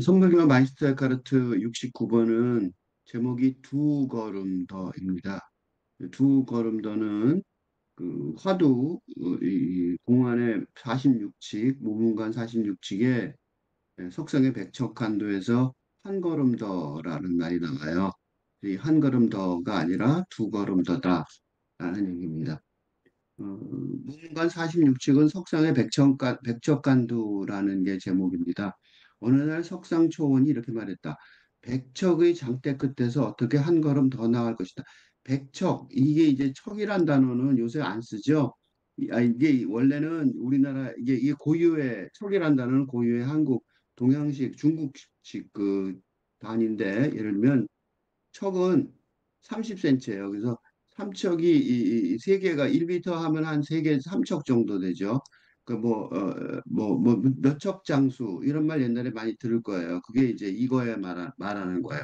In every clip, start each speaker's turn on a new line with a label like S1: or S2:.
S1: 선물교 마이스터카르트 69번은 제목이 두 걸음 더입니다. 두 걸음 더는 그 화두 이 공안의 46칙, 모문관 46칙에 석성의 백척간도에서 한 걸음 더라는 말이 나와요. 이 한 걸음 더가 아니라 두 걸음 더다라는 얘기입니다. 문관 46칙은 석상의 백척간두라는 게 제목입니다. 어느 날 석상초원이 이렇게 말했다. 백척의 장대 끝에서 어떻게 한 걸음 더 나갈 것이다. 백척, 이게 이제 척이란 단어는 요새 안 쓰죠. 이게 원래는 우리나라, 이게 고유의, 척이란 단어는 고유의 한국, 동양식, 중국식 그 단인데, 예를 들면 척은 30cm예요. 그래서 삼척이 세 개가 1m 하면 한 세 개, 삼척 정도 되죠. 그 몇 척 장수 이런 말 옛날에 많이 들을 거예요. 그게 이제 이거에 말하는 거예요.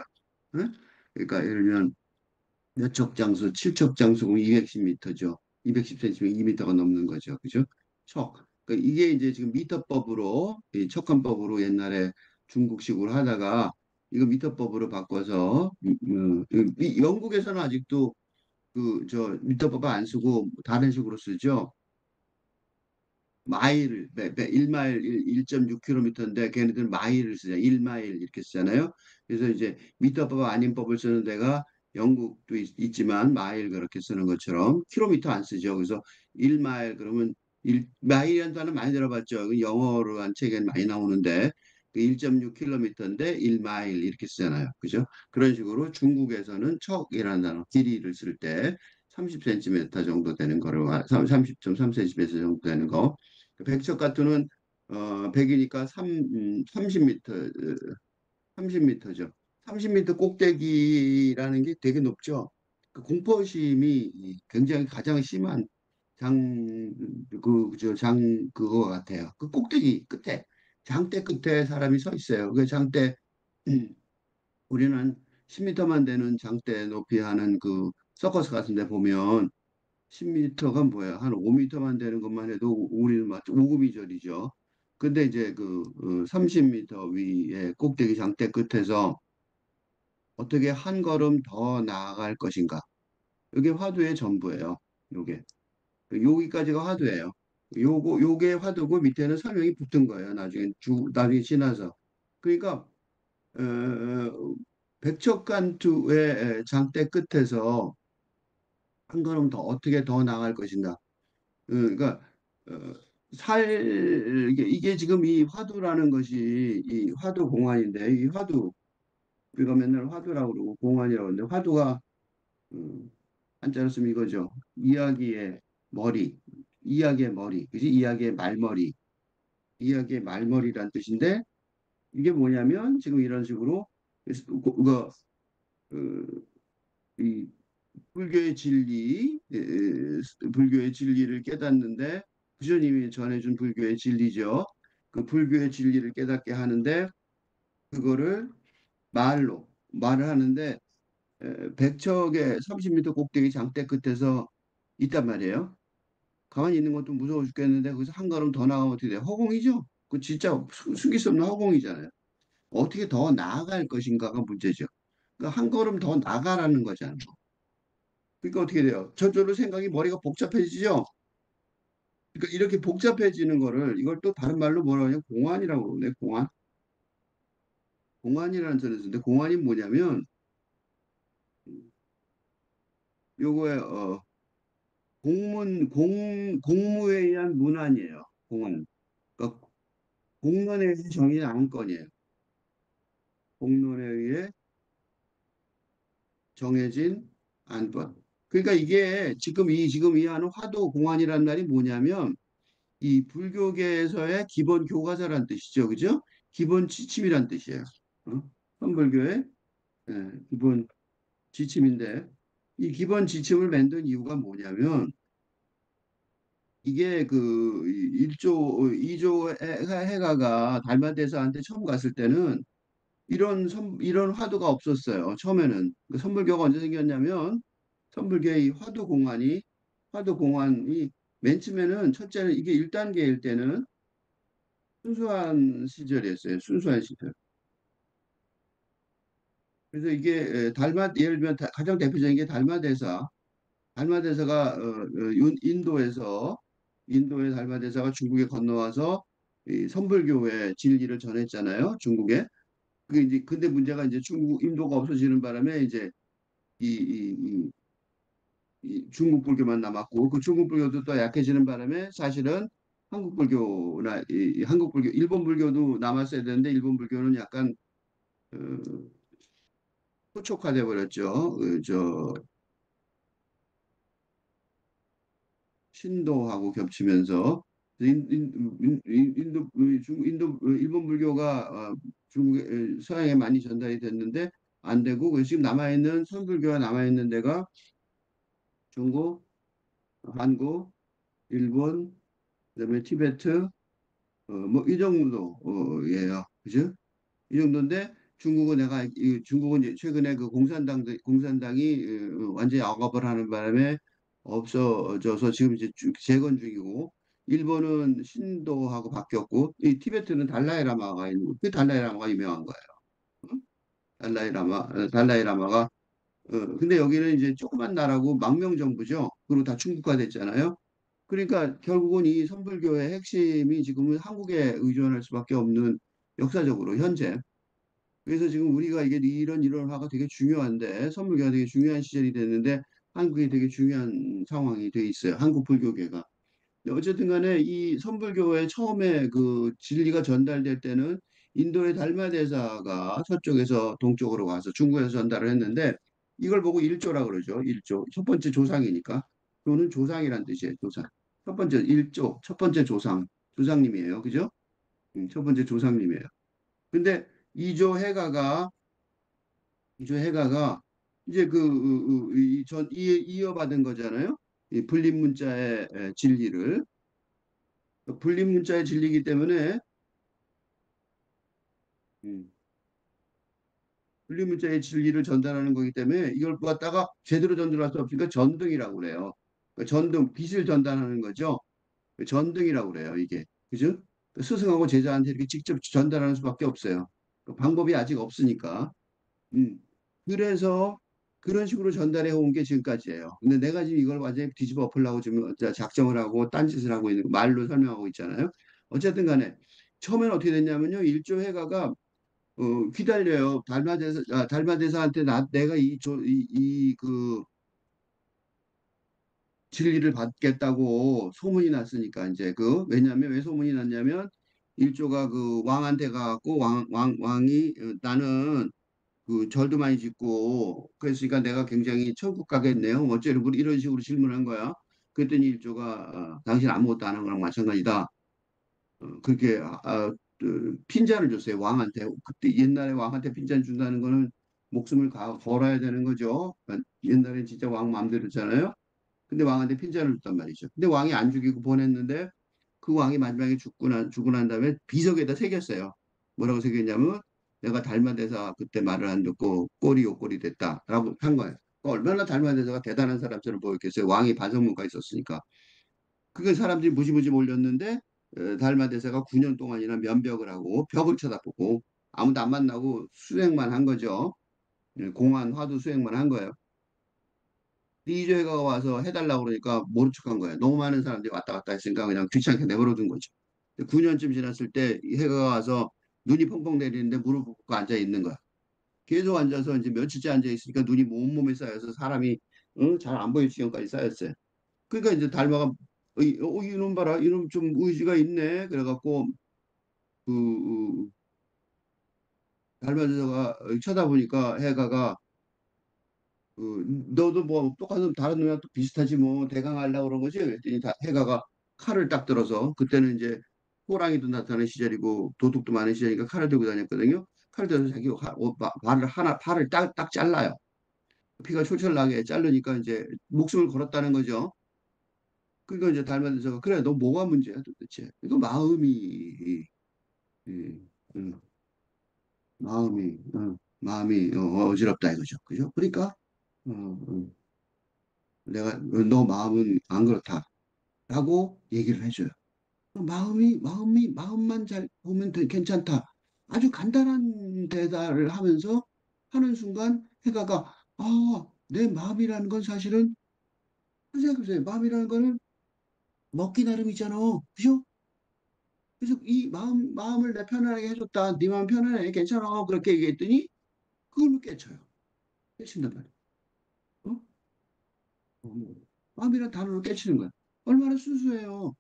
S1: 응? 그러니까 예를 들면 몇 척 장수, 7척 장수 그럼 210m죠. 210cm면 2m가 넘는 거죠. 그죠? 척. 그러니까 이게 이제 지금 미터법으로, 이 척한법으로 옛날에 중국식으로 하다가 이거 미터법으로 바꿔서 영국에서는 아직도 그 저 미터법 안 쓰고 다른 식으로 쓰죠. 마일, 1마일 1.6km인데 걔네들은 마일을 쓰잖아요. 1마일 이렇게 쓰잖아요. 그래서 이제 미터법 아닌 법을 쓰는 데가 영국도 지만 마일 그렇게 쓰는 것처럼 킬로미터 안 쓰죠. 그래서 1마일 그러면 마일이라는 단어 많이 들어봤죠. 그 영어로 한 책에 많이 나오는데 그 1.6km인데 1마일 이렇게 쓰잖아요. 그죠? 그런 식으로 중국에서는 척이라는 단어 길이를 쓸 때 30cm 정도 되는 거를 30.3cm 정도 되는 거 백척가투는 100이니까 30m, 30m죠. 30m 꼭대기라는 게 되게 높죠. 그 공포심이 굉장히 가장 심한 그거 같아요. 그 꼭대기 끝에, 장대 끝에 사람이 서 있어요. 그 장대, 우리는 10m만 되는 장대 높이 하는 그 서커스 같은 데 보면 10m가 뭐야? 한 5m만 되는 것만 해도 우리는 막 오금이절이죠. 근데 이제 30m 위에 꼭대기 장대 끝에서 어떻게 한 걸음 더 나아갈 것인가? 이게 화두의 전부예요. 요게. 여기까지가 화두예요. 요게 화두고 밑에는 설명이 붙은 거예요. 나중에 지나서. 그러니까, 백척간투의 장대 끝에서 한 걸음 더 어떻게 더 나아갈 것인가? 그러니까 어, 이게 지금 이 화두라는 것이 이 화두 공안인데 이 화두 우리가 맨날 화두라고 그러고 공안이라고 하는데 화두가 음, 한자로 쓰면 이거죠. 이야기의 머리, 그지? 이야기의 말머리, 이야기의 말머리란 뜻인데 이게 뭐냐면 지금 이런 식으로 그, 이 불교의 진리를 깨닫는데 부처님이 전해준 불교의 진리죠. 그 불교의 진리를 깨닫게 하는데 그거를 말을 하는데 백척의 30m 꼭대기 장대 끝에서 있단 말이에요. 가만히 있는 것도 무서워 죽겠는데 거기서 한 걸음 더 나가면 어떻게 돼? 허공이죠. 그 진짜 숨길 수 없는 허공이잖아요. 어떻게 더 나아갈 것인가가 문제죠. 그러니까 한 걸음 더 나가라는 거잖아요. 그러니까 어떻게 돼요? 저절로 생각이 머리가 복잡해지죠. 그러니까 이렇게 복잡해지는 거를 이걸 또 다른 말로 뭐라고 하냐면 공안이라고 그러네. 공안. 공안이라는 소리 쓰는데 공안이 뭐냐면 요거에 공무에 의한 문안이에요. 공안. 그러니까 공론에 의해 정의는 안건이에요. 공론에 의해 정해진 안건. 그러니까 이게 지금 이 하는 화도 공안이라는 말이 뭐냐면 이 불교계에서의 기본 교과서란 뜻이죠. 그죠? 기본 지침이란 뜻이에요. 어? 선불교의 기본 지침인데 이 기본 지침을 만든 이유가 뭐냐면 이게 그 1조, 2조 해가가 달마대사한테 처음 갔을 때는 이런 화두가 없었어요. 처음에는. 그 선불교가 언제 생겼냐면 선불교의 이 화두 공안이 맨 처음에는 첫째는 이게 1단계일 때는 순수한 시절이었어요. 순수한 시절. 그래서 이게 예를 들면 가장 대표적인 게 달마대사. 달마대사가 인도의 달마대사가 중국에 건너와서 이 선불교의 진리를 전했잖아요. 중국에. 그게 이제 근데 문제가 이제 인도가 없어지는 바람에 이제 이 중국 불교만 남았고 그 중국 불교도 또 약해지는 바람에 사실은 한국 불교나 이 한국 불교, 일본 불교도 남았어야 되는데 일본 불교는 약간 어, 후촉화돼 버렸죠. 저 신도하고 겹치면서 일본 불교가 중국에 서양에 많이 전달이 됐는데 안 되고 그래서 지금 남아있는 선불교가 남아있는 데가 중국, 한국, 일본, 그다음에 티베트 뭐 이 정도예요. 그죠? 이 정도인데 중국은 이제 최근에 그 공산당이 완전히 억압을 하는 바람에 없어져서 지금 이제 재건 중이고 일본은 신도하고 바뀌었고 이 티베트는 달라이라마가 있는 거. 그 달라이라마가 유명한 거예요. 응? 달라이라마가 근데 여기는 이제 조그만 나라고 망명 정부죠. 그리고 다 중국화 됐잖아요. 그러니까 결국은 이 선불교의 핵심이 지금은 한국에 의존할 수밖에 없는 역사적으로 현재. 그래서 지금 우리가 이게 이런 일원화가 되게 중요한데 선불교가 되게 중요한 시절이 됐는데 한국이 되게 중요한 상황이 돼 있어요. 한국 불교계가. 근데 어쨌든 간에 이 선불교의 처음에 그 진리가 전달될 때는 인도의 달마대사가 서쪽에서 동쪽으로 가서 중국에서 전달을 했는데 이걸 보고 일조라 그러죠. 일조. 첫 번째 조상이니까. 조는 조상이란 뜻이에요. 조상. 첫 번째 일조, 첫 번째 조상. 조상님이에요. 그죠? 첫 번째 조상님이에요. 근데 이조 해가가 이조 해가가 이제 이어받은 거잖아요. 이 불립 문자의 진리를 불립 문자의 진리이기 때문에 음, 불립 문자의 진리를 전달하는 거기 때문에 이걸 갖다가 제대로 전달할 수 없으니까 전등이라고 그래요. 그러니까 전등 빛을 전달하는 거죠. 전등이라고 그래요. 이게 그죠? 스승하고 제자한테 이렇게 직접 전달하는 수밖에 없어요. 그 방법이 아직 없으니까. 음. 그래서 그런 식으로 전달해 온 게 지금까지예요. 근데 내가 지금 이걸 완전히 뒤집어 엎으려고 지금 작정을 하고 딴짓을 하고 있는 말로 설명하고 있잖아요. 어쨌든 간에 처음엔 어떻게 됐냐면요. 일조회가가 기다려요. 달마대사한테 내가 그 진리를 받겠다고 소문이 났으니까 이제 왜냐하면 왜 소문이 났냐면 일조가 그 왕한테 가갖고 왕이 나는 그 절도 많이 짓고 그랬으니까 내가 굉장히 천국 가겠네요. 어째로 이런 식으로 질문한 거야. 그랬더니 일조가 당신 아무것도 안 한 거랑 마찬가지다. 그렇게 핀잔을 줬어요. 왕한테. 그때 옛날에 왕한테 핀잔 준다는 거는 목숨을 걸어야 되는 거죠. 그러니까 옛날엔 진짜 왕 마음대로잖아요. 근데 왕한테 핀잔을 줬단 말이죠. 근데 왕이 안 죽이고 보냈는데 그 왕이 마지막에 죽고 난 다음에 비석에다 새겼어요. 뭐라고 새겼냐면 내가 달마대사 그때 말을 안 듣고 꼴이 요꼴이 됐다라고 한 거예요. 그러니까 얼마나 달마대사가 대단한 사람처럼 보였겠어요. 왕이 반성문가 있었으니까. 그게 사람들이 무지무지 몰렸는데 달마대사가 9년 동안이나 면벽을 하고 벽을 쳐다보고 아무도 안 만나고 수행만 한 거죠. 공안 화두 수행만 한 거예요. 이조회가 와서 해달라고 그러니까 모른 척한 거예요. 너무 많은 사람들이 왔다 갔다 했으니까 그냥 귀찮게 내버려둔 거죠. 9년쯤 지났을 때 이 해가 와서 눈이 펑펑 내리는데 무릎 꿇고 앉아 있는 거야. 계속 앉아서 이제 며칠째 앉아 있으니까 눈이 온몸에 쌓여서 사람이 잘 안 보일 지경까지 쌓였어요. 그러니까 이제 달마가 이놈 봐라 이놈 좀 의지가 있네 그래갖고 달마저가 쳐다보니까 해가가 너도 뭐 똑같은 다른 놈이랑 또 비슷하지 뭐 대강하려고 그런 거지 그랬더니 해가가 칼을 딱 들어서 그때는 이제 호랑이도 나타나는 시절이고 도둑도 많은 시절이니까 칼을 들고 다녔거든요. 칼을 들어서 자기 팔을 딱 잘라요. 피가 철철 나게 자르니까 이제 목숨을 걸었다는 거죠. 그러니까 이제 달마드서가 그래 너 뭐가 문제야 도대체? 이거 이, 음, 마음이 어지럽다 이거죠. 그죠? 그러니까 어, 어, 내가 너 마음은 안 그렇다라고 얘기를 해줘요. 마음만 잘 보면 괜찮다. 아주 간단한 대답을 하면서 하는 순간 해가가, 내 마음이라는 건 사실은, 생각해보세요. 마음이라는 거는 먹기 나름이잖아. 그죠? 그래서 이 마음을 내 편안하게 해줬다. 네 마음 편안해. 괜찮아. 그렇게 얘기했더니 그걸로 깨쳐요. 깨친단 말이야. 어? 뭐. 마음이란 단어로 깨치는 거야. 얼마나 순수해요.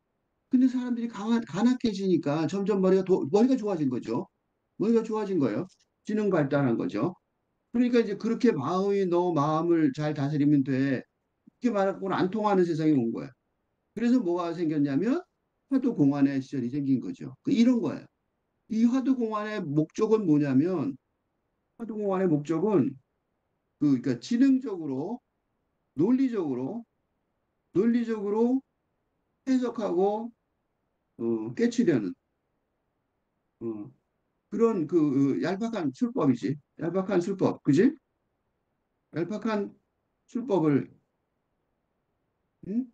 S1: 근데 사람들이 간악해지니까 점점 머리가 좋아진 거죠. 머리가 좋아진 거예요. 지능 발달한 거죠. 그러니까 이제 그렇게 너 마음을 잘 다스리면 돼. 이렇게 말하고는 안 통하는 세상이 온 거야. 그래서 뭐가 생겼냐면 화두공안의 시절이 생긴 거죠. 이런 거예요. 이 화두공안의 목적은 뭐냐면 화두공안의 목적은 그러니까 지능적으로 논리적으로 논리적으로 해석하고 깨치려는 어, 그런 얄팍한 술법이지. 얄팍한 술법, 그지? 얄팍한 술법을 응?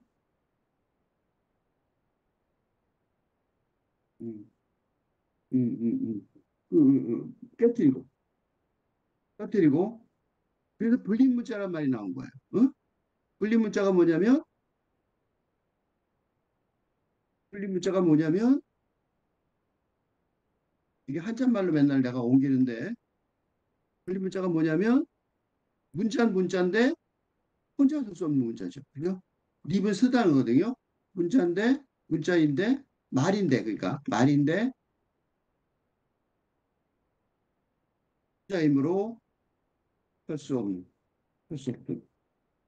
S1: 음, 깨뜨리고 깨뜨리고 그래서 불린문자란 말이 나온 거예요. 어? 불린문자가 뭐냐면 불린문자가 뭐냐면 이게 한자말로 맨날 내가 옮기는데 불린문자가 뭐냐면 문자는 문자인데 혼자 쓸 수 없는 문자죠. 그죠? 립은 쓰다는 거거든요. 문자인데 말인데 그러니까 말인데 문자이므로 할 수 없는 할 수 없는.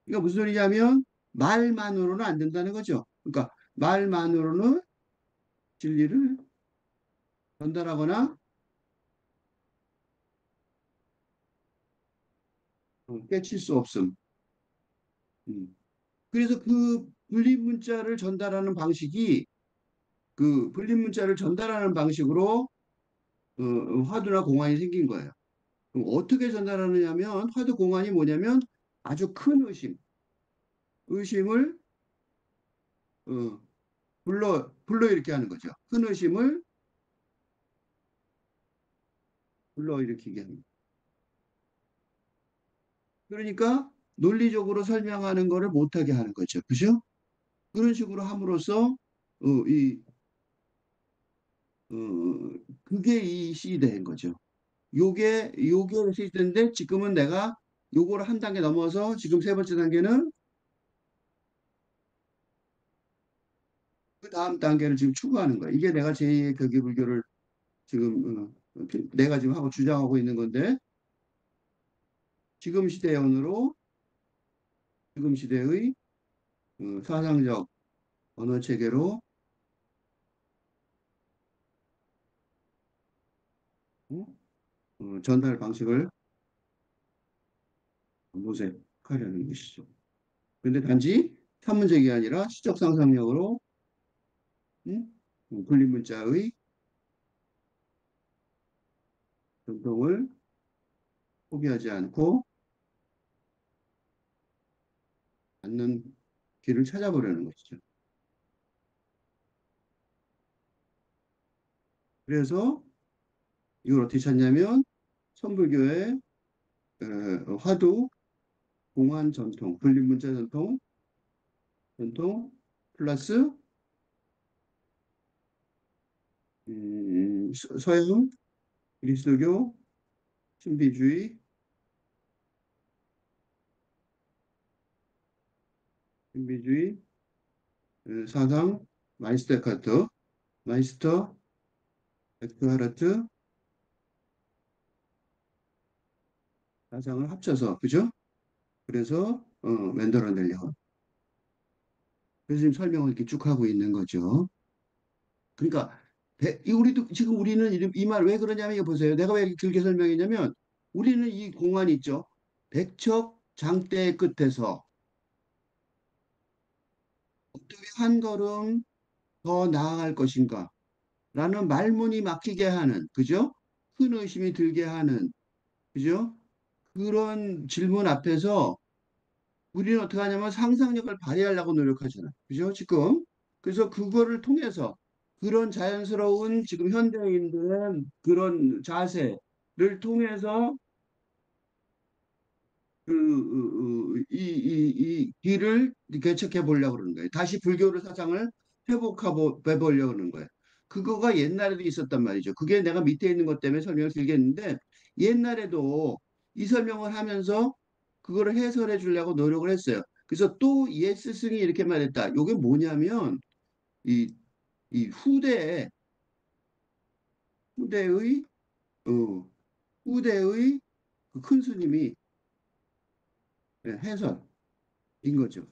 S1: 그러니까 무슨 소리냐면 말만으로는 안 된다는 거죠. 그러니까 말만으로는 진리를 전달하거나 깨칠 수 없음. 음. 그래서 그 불린 문자를 전달하는 방식이 그 불린 문자를 전달하는 방식으로 화두나 공안이 생긴 거예요. 그럼 어떻게 전달하느냐면 화두 공안이 뭐냐면 아주 큰 의심을 어, 불러일으키게 하는 거죠. 큰 의심을 불러일으키게 합니다. 그러니까 논리적으로 설명하는 거를 못하게 하는 거죠. 그죠? 그런 식으로 함으로써 어, 이 어, 그게 이 시대인 거죠. 요게 시대인데 지금은 내가 요거를 한 단계 넘어서 지금 세 번째 단계는 그 다음 단계를 지금 추구하는 거야. 이게 내가 제2의 격의 불교를 지금 내가 지금 하고 주장하고 있는 건데 지금 시대의 언어로 지금 시대의 사상적 언어 체계로 어? 전달 방식을 모색하려는 것이죠. 그런데 단지 산문적이 아니라 시적 상상력으로 음? 분리문자의 전통을 포기하지 않고 않는 길을 찾아보려는 것이죠. 그래서 이걸 어떻게 찾냐면 천불교의 화두, 공안 전통, 분리문자 전통 플러스 서양 그리스도교 신비주의 신비주의 사상 마이스터 에크하르트 사상을 합쳐서 그죠? 그래서 만들어내려고. 그래서 지금 설명을 이렇게 쭉 하고 있는 거죠. 그러니까 우리도 지금 우리는 이 말 왜 그러냐면 이거 보세요. 내가 왜 이렇게 길게 설명했냐면 우리는 이 공안이 있죠. 백척 장대 끝에서 어떻게 한 걸음 더 나아갈 것인가 라는 말문이 막히게 하는 그죠? 큰 의심이 들게 하는 그죠? 그런 질문 앞에서 우리는 어떻게 하냐면 상상력을 발휘하려고 노력하잖아요. 그죠? 지금. 그래서 그거를 통해서 그런 자연스러운 지금 현대인들의 그런 자세를 통해서 이 길을 개척해 보려고 그러는 거예요. 다시 불교를 사상을 회복하고 해보려고 그러는 거예요. 그거가 옛날에도 있었단 말이죠. 그게 내가 밑에 있는 것 때문에 설명을 길게 했는데 옛날에도 이 설명을 하면서 그거를 해설해 주려고 노력을 했어요. 그래서 또 옛 스승이 이렇게 말했다. 이게 뭐냐면 이, 이 후대의 어, 후대의 그큰 스님이 해설인 거죠.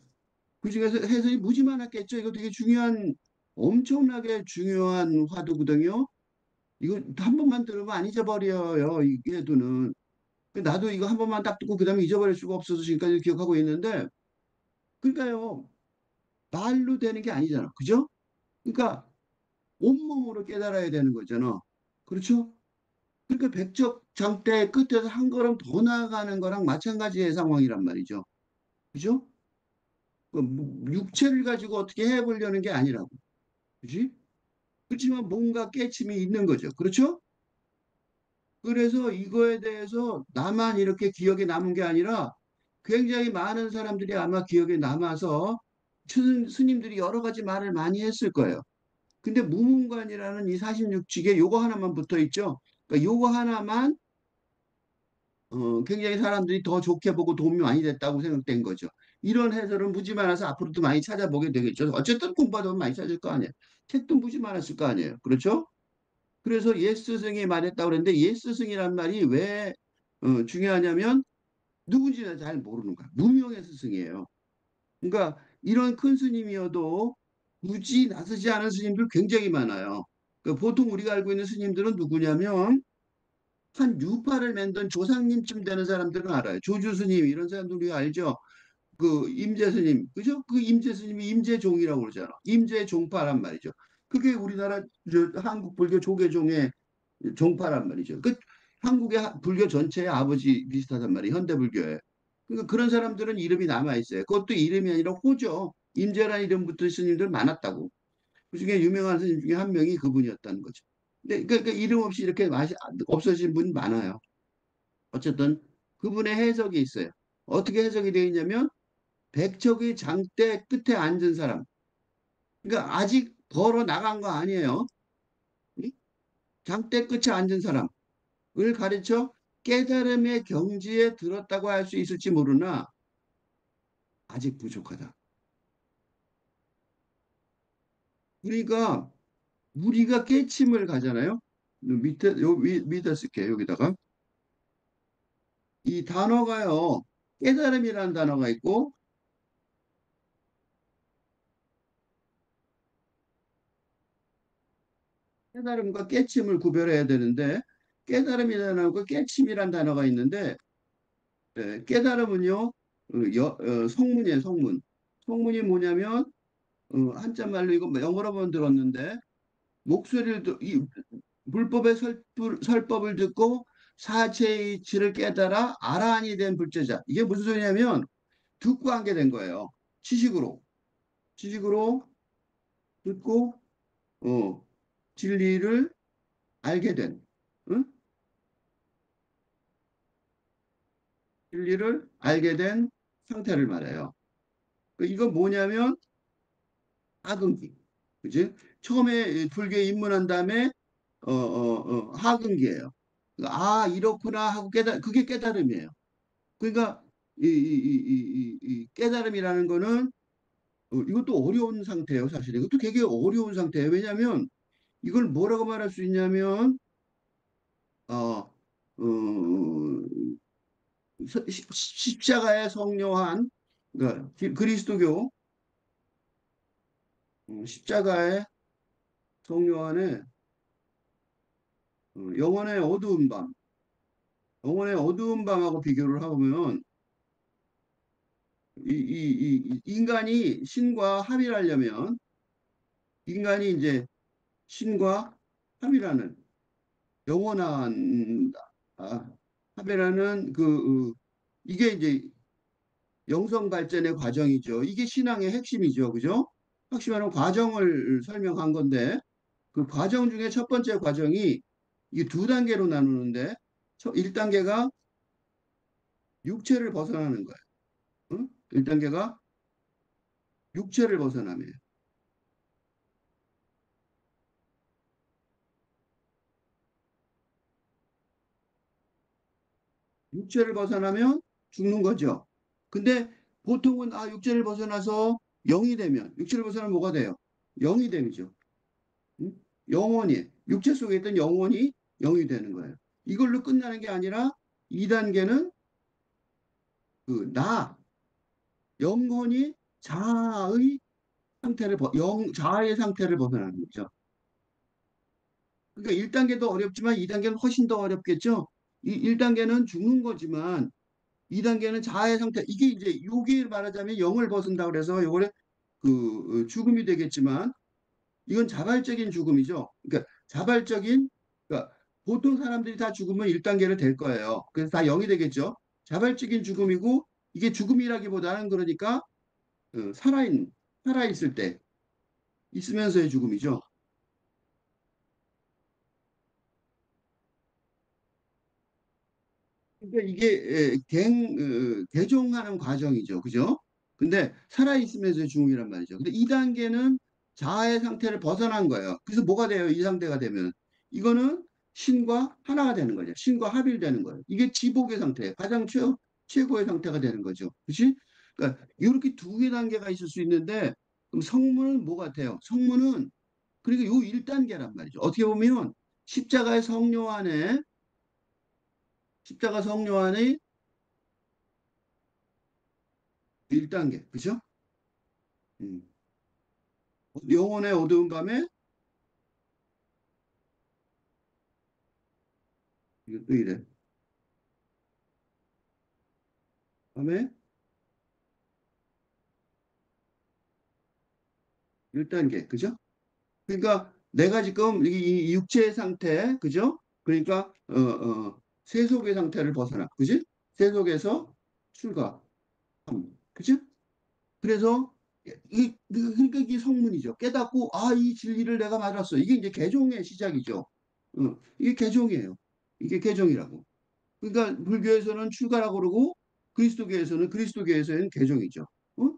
S1: 그 중에서 해설이 무지 많았겠죠. 이거 되게 중요한, 엄청나게 중요한 화두거든요. 이거 한 번만 들으면 안 잊어버려요. 이게 도는. 나도 이거 한 번만 딱 듣고 그다음에 잊어버릴 수가 없어서 지금까지 기억하고 있는데, 그러니까요. 말로 되는 게 아니잖아. 그죠? 그러니까 온몸으로 깨달아야 되는 거잖아. 그렇죠? 그러니까 백적 장대 끝에서 한 걸음 더 나아가는 거랑 마찬가지의 상황이란 말이죠. 그죠? 육체를 가지고 어떻게 해보려는 게 아니라고. 그지? 그렇지만 뭔가 깨침이 있는 거죠. 그렇죠? 그래서 이거에 대해서 나만 이렇게 기억에 남은 게 아니라 굉장히 많은 사람들이 아마 기억에 남아서 스님들이 여러 가지 말을 많이 했을 거예요. 근데 무문관이라는 이 46직에 요거 하나만 붙어 있죠. 그러니까 요거 하나만 굉장히 사람들이 더 좋게 보고 도움이 많이 됐다고 생각된 거죠. 이런 해설은 무지 많아서 앞으로도 많이 찾아보게 되겠죠. 어쨌든 공부하다 보면 많이 찾을 거 아니에요. 책도 무지 많았을 거 아니에요. 그렇죠? 그래서 옛 스승이 말했다고 그랬는데 옛 스승이란 말이 왜 중요하냐면 누군지는 잘 모르는 거야. 무명의 스승이에요. 그러니까 이런 큰 스님이어도 굳이 나서지 않은 스님들 굉장히 많아요. 그러니까 보통 우리가 알고 있는 스님들은 누구냐면 한 유파를 만든 조상님쯤 되는 사람들은 알아요. 조주 스님 이런 사람들 우리가 알죠. 그 임재 스님, 그죠? 그 임재 스님이 임재종이라고 그러잖아. 임재종파란 말이죠. 그게 우리나라 한국 불교 조계종의 종파란 말이죠. 그 한국의 불교 전체의 아버지 비슷하단 말이에요. 현대 불교에. 그러니까 그런 사람들은 이름이 남아 있어요. 그것도 이름이 아니라 호죠. 임재란 이름 붙은 스님들 많았다고. 그중에 유명한 스님 중에 한 명이 그분이었다는 거죠. 근데 그 이름 없이 이렇게 없어진 분 많아요. 어쨌든 그분의 해석이 있어요. 어떻게 해석이 되어 있냐면 백척의 장대 끝에 앉은 사람. 그러니까 아직 걸어 나간 거 아니에요. 장대 끝에 앉은 사람을 가르쳐 깨달음의 경지에 들었다고 할 수 있을지 모르나 아직 부족하다. 그러니까 우리가 깨침을 가잖아요. 밑에 밑에 쓸게요. 여기다가 이 단어가요. 깨달음이라는 단어가 있고 깨달음과 깨침을 구별해야 되는데 깨달음이라는 단어가 깨침이라는 단어가 있는데 깨달음은요 성문이에요. 성문. 성문이 뭐냐면 한자말로 이거 여러 번 들었는데 목소리를 불법의 설법을 듣고 사체의 이치를 깨달아 아라한이 된 불제자. 이게 무슨 소리냐면 듣고 하게 된 거예요. 지식으로. 지식으로 듣고 어, 진리를 알게 된. 응? 진리를 알게 된 상태를 말해요. 이거 뭐냐면 하근기. 그지? 처음에 불교에 입문한 다음에 하근기예요. 그러니까 아 이렇구나 하고 그게 깨달음이에요. 그러니까 이 깨달음이라는 거는 이것도 어려운 상태예요, 사실. 이것도 되게 어려운 상태예요. 왜냐하면 이걸 뭐라고 말할 수 있냐면 어, 어, 십자가에 성령한 그러니까 그리스도교 십자가에 성령한의 영혼의 어두운 밤, 영혼의 어두운 밤하고 비교를 하면 이 인간이 신과 합일하려면 인간이 이제 신과 합일하는 영원한 합이라는 이게 이제 영성 발전의 과정이죠. 이게 신앙의 핵심이죠. 그죠? 핵심하는 과정을 설명한 건데 그 과정 중에 첫 번째 과정이 이 두 단계로 나누는데 1단계가 육체를 벗어나는 거예요. 응? 1단계가 육체를 벗어나면 육체를 벗어나면 죽는 거죠. 근데 보통은 육체를 벗어나서 영이 되면 육체를 벗어나면 뭐가 돼요? 영이 되죠. 응? 영혼이 육체 속에 있던 영혼이 영이 되는 거예요. 이걸로 끝나는 게 아니라 2단계는 나 영혼이 자아의 자아의 상태를 벗어나는 거죠. 그러니까 1단계도 어렵지만 2단계는 훨씬 더 어렵겠죠. 이 1단계는 죽는 거지만 2단계는 자아의 상태. 이게 이제 요게 말하자면 영을 벗은다 그래서 요거를 죽음이 되겠지만 이건 자발적인 죽음이죠. 그러니까 자발적인 그러니까 보통 사람들이 다 죽으면 1단계를 될 거예요. 그래서 다 영이 되겠죠. 자발적인 죽음이고 이게 죽음이라기보다는 그러니까 어, 살아있 살아있을 때 있으면서의 죽음이죠. 그러니까 이게 개종하는 과정이죠. 그죠? 근데 살아있으면서의 중이란 말이죠. 근데 2단계는 자아의 상태를 벗어난 거예요. 그래서 뭐가 돼요? 이 상태가 되면. 이거는 신과 하나가 되는 거죠. 신과 합일되는 거예요. 이게 지복의 상태, 가장 최고의 상태가 되는 거죠. 그렇지? 그러니까 이렇게 두 개 단계가 있을 수 있는데 그럼 성문은 뭐 같아요? 성문은 그리고 요 1단계란 말이죠. 어떻게 보면 십자가의 성료 안에 십자가 성료 안에 1단계, 그죠? 음. 영혼의 어두운 밤에, 이거 또 이래. 밤에 1단계, 그죠? 그러니까 내가 지금 이 육체의 상태, 그죠? 그러니까, 세속의 상태를 벗어나, 그지? 세속에서 출가, 그죠? 그래서, 그러니까 이게 성문이죠. 깨닫고, 이 진리를 내가 맞았어. 이게 이제 개종의 시작이죠. 이게 개종이에요. 이게 개종이라고. 그러니까 불교에서는 출가라고 그러고 그리스도교에서는 개종이죠. 어?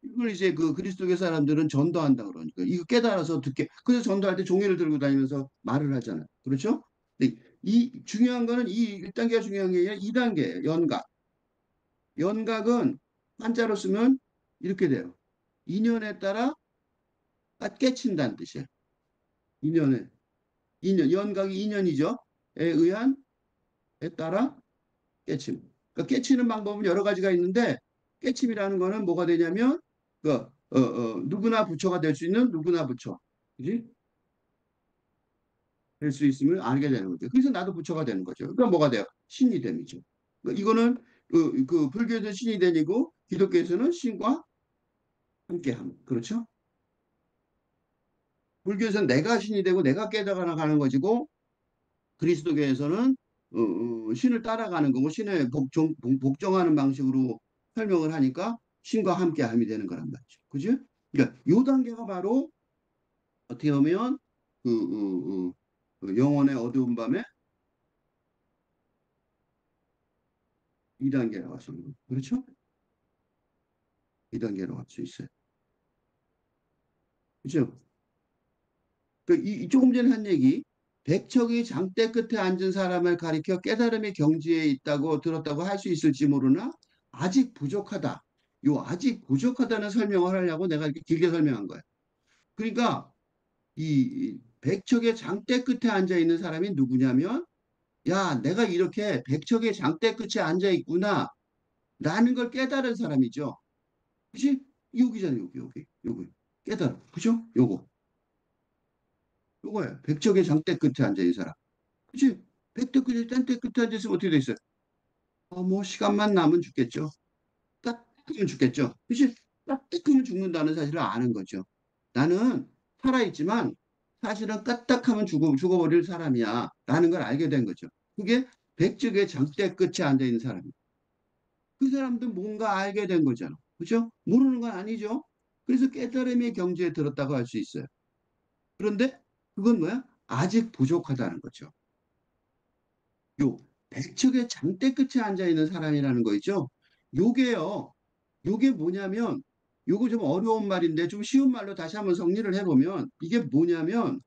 S1: 이걸 이제 그 그리스도교 사람들은 전도한다 그러니까 이거 깨달아서 듣게 그래서 전도할 때 종이를 들고 다니면서 말을 하잖아요. 그렇죠? 근데 이 중요한 거는 이 1단계가 중요한 게 아니라 2단계 연각. 연각은 한자로 쓰면 이렇게 돼요. 인연에 따라 깨친다는 뜻이에요. 인연에 연각이 인연이죠. 에 의한 에 따라 깨침. 그러니까 깨치는 방법은 여러 가지가 있는데 깨침이라는 거는 뭐가 되냐면 누구나 부처가 될 수 있는 누구나 부처. 그지? 될 수 있음을 알게 되는 거죠. 그래서 나도 부처가 되는 거죠. 그러니까 뭐가 돼요? 신이 됨이죠. 그러니까 이거는 불교에서 신이 되고 기독교에서는 신과 함께함. 그렇죠? 불교에서는 내가 신이 되고 내가 깨달아 나가는 것이고 그리스도교에서는 신을 따라가는 거고 신의 복종하는 방식으로 설명을 하니까 신과 함께함이 되는 거란 말이죠. 그죠? 그러니까 요 단계가 바로 어떻게 보면 그 영혼의 어두운 밤에 2단계라고 할 수 있는 거죠. 그렇죠? 2단계로 갈 수 있어요. 그죠? 조금 전에 한 얘기 백척이 장대 끝에 앉은 사람을 가리켜 깨달음의 경지에 있다고 들었다고 할 수 있을지 모르나 아직 부족하다. 요 아직 부족하다는 설명을 하려고 내가 이렇게 길게 설명한 거예요. 그러니까 이 백척의 장대 끝에 앉아 있는 사람이 누구냐면 야, 내가 이렇게 백척의 장대 끝에 앉아 있구나 라는 걸 깨달은 사람이죠. 그치? 여기잖아요, 여기. 깨달아. 그죠? 요거예요. 백척의 장대 끝에 앉아 있는 사람. 그치? 백대 끝에, 딴대 끝에 앉아 있으면 어떻게 돼 있어요? 뭐, 시간만 남으면 죽겠죠. 까딱하면 죽겠죠. 그치? 까딱하면 죽는다는 사실을 아는 거죠. 나는 살아있지만 사실은 까딱하면 죽어버릴 사람이야. 라는 걸 알게 된 거죠. 그게 백척의 장대 끝에 앉아 있는 사람이에요. 그 사람도 뭔가 알게 된 거잖아. 그죠? 모르는 건 아니죠. 그래서 깨달음의 경지에 들었다고 할 수 있어요. 그런데 그건 뭐야? 아직 부족하다는 거죠. 요 백척의 장대 끝에 앉아 있는 사람이라는 거 있죠? 요게요. 요게 뭐냐면 요거 좀 어려운 말인데 좀 쉬운 말로 다시 한번 정리를 해보면 이게 뭐냐면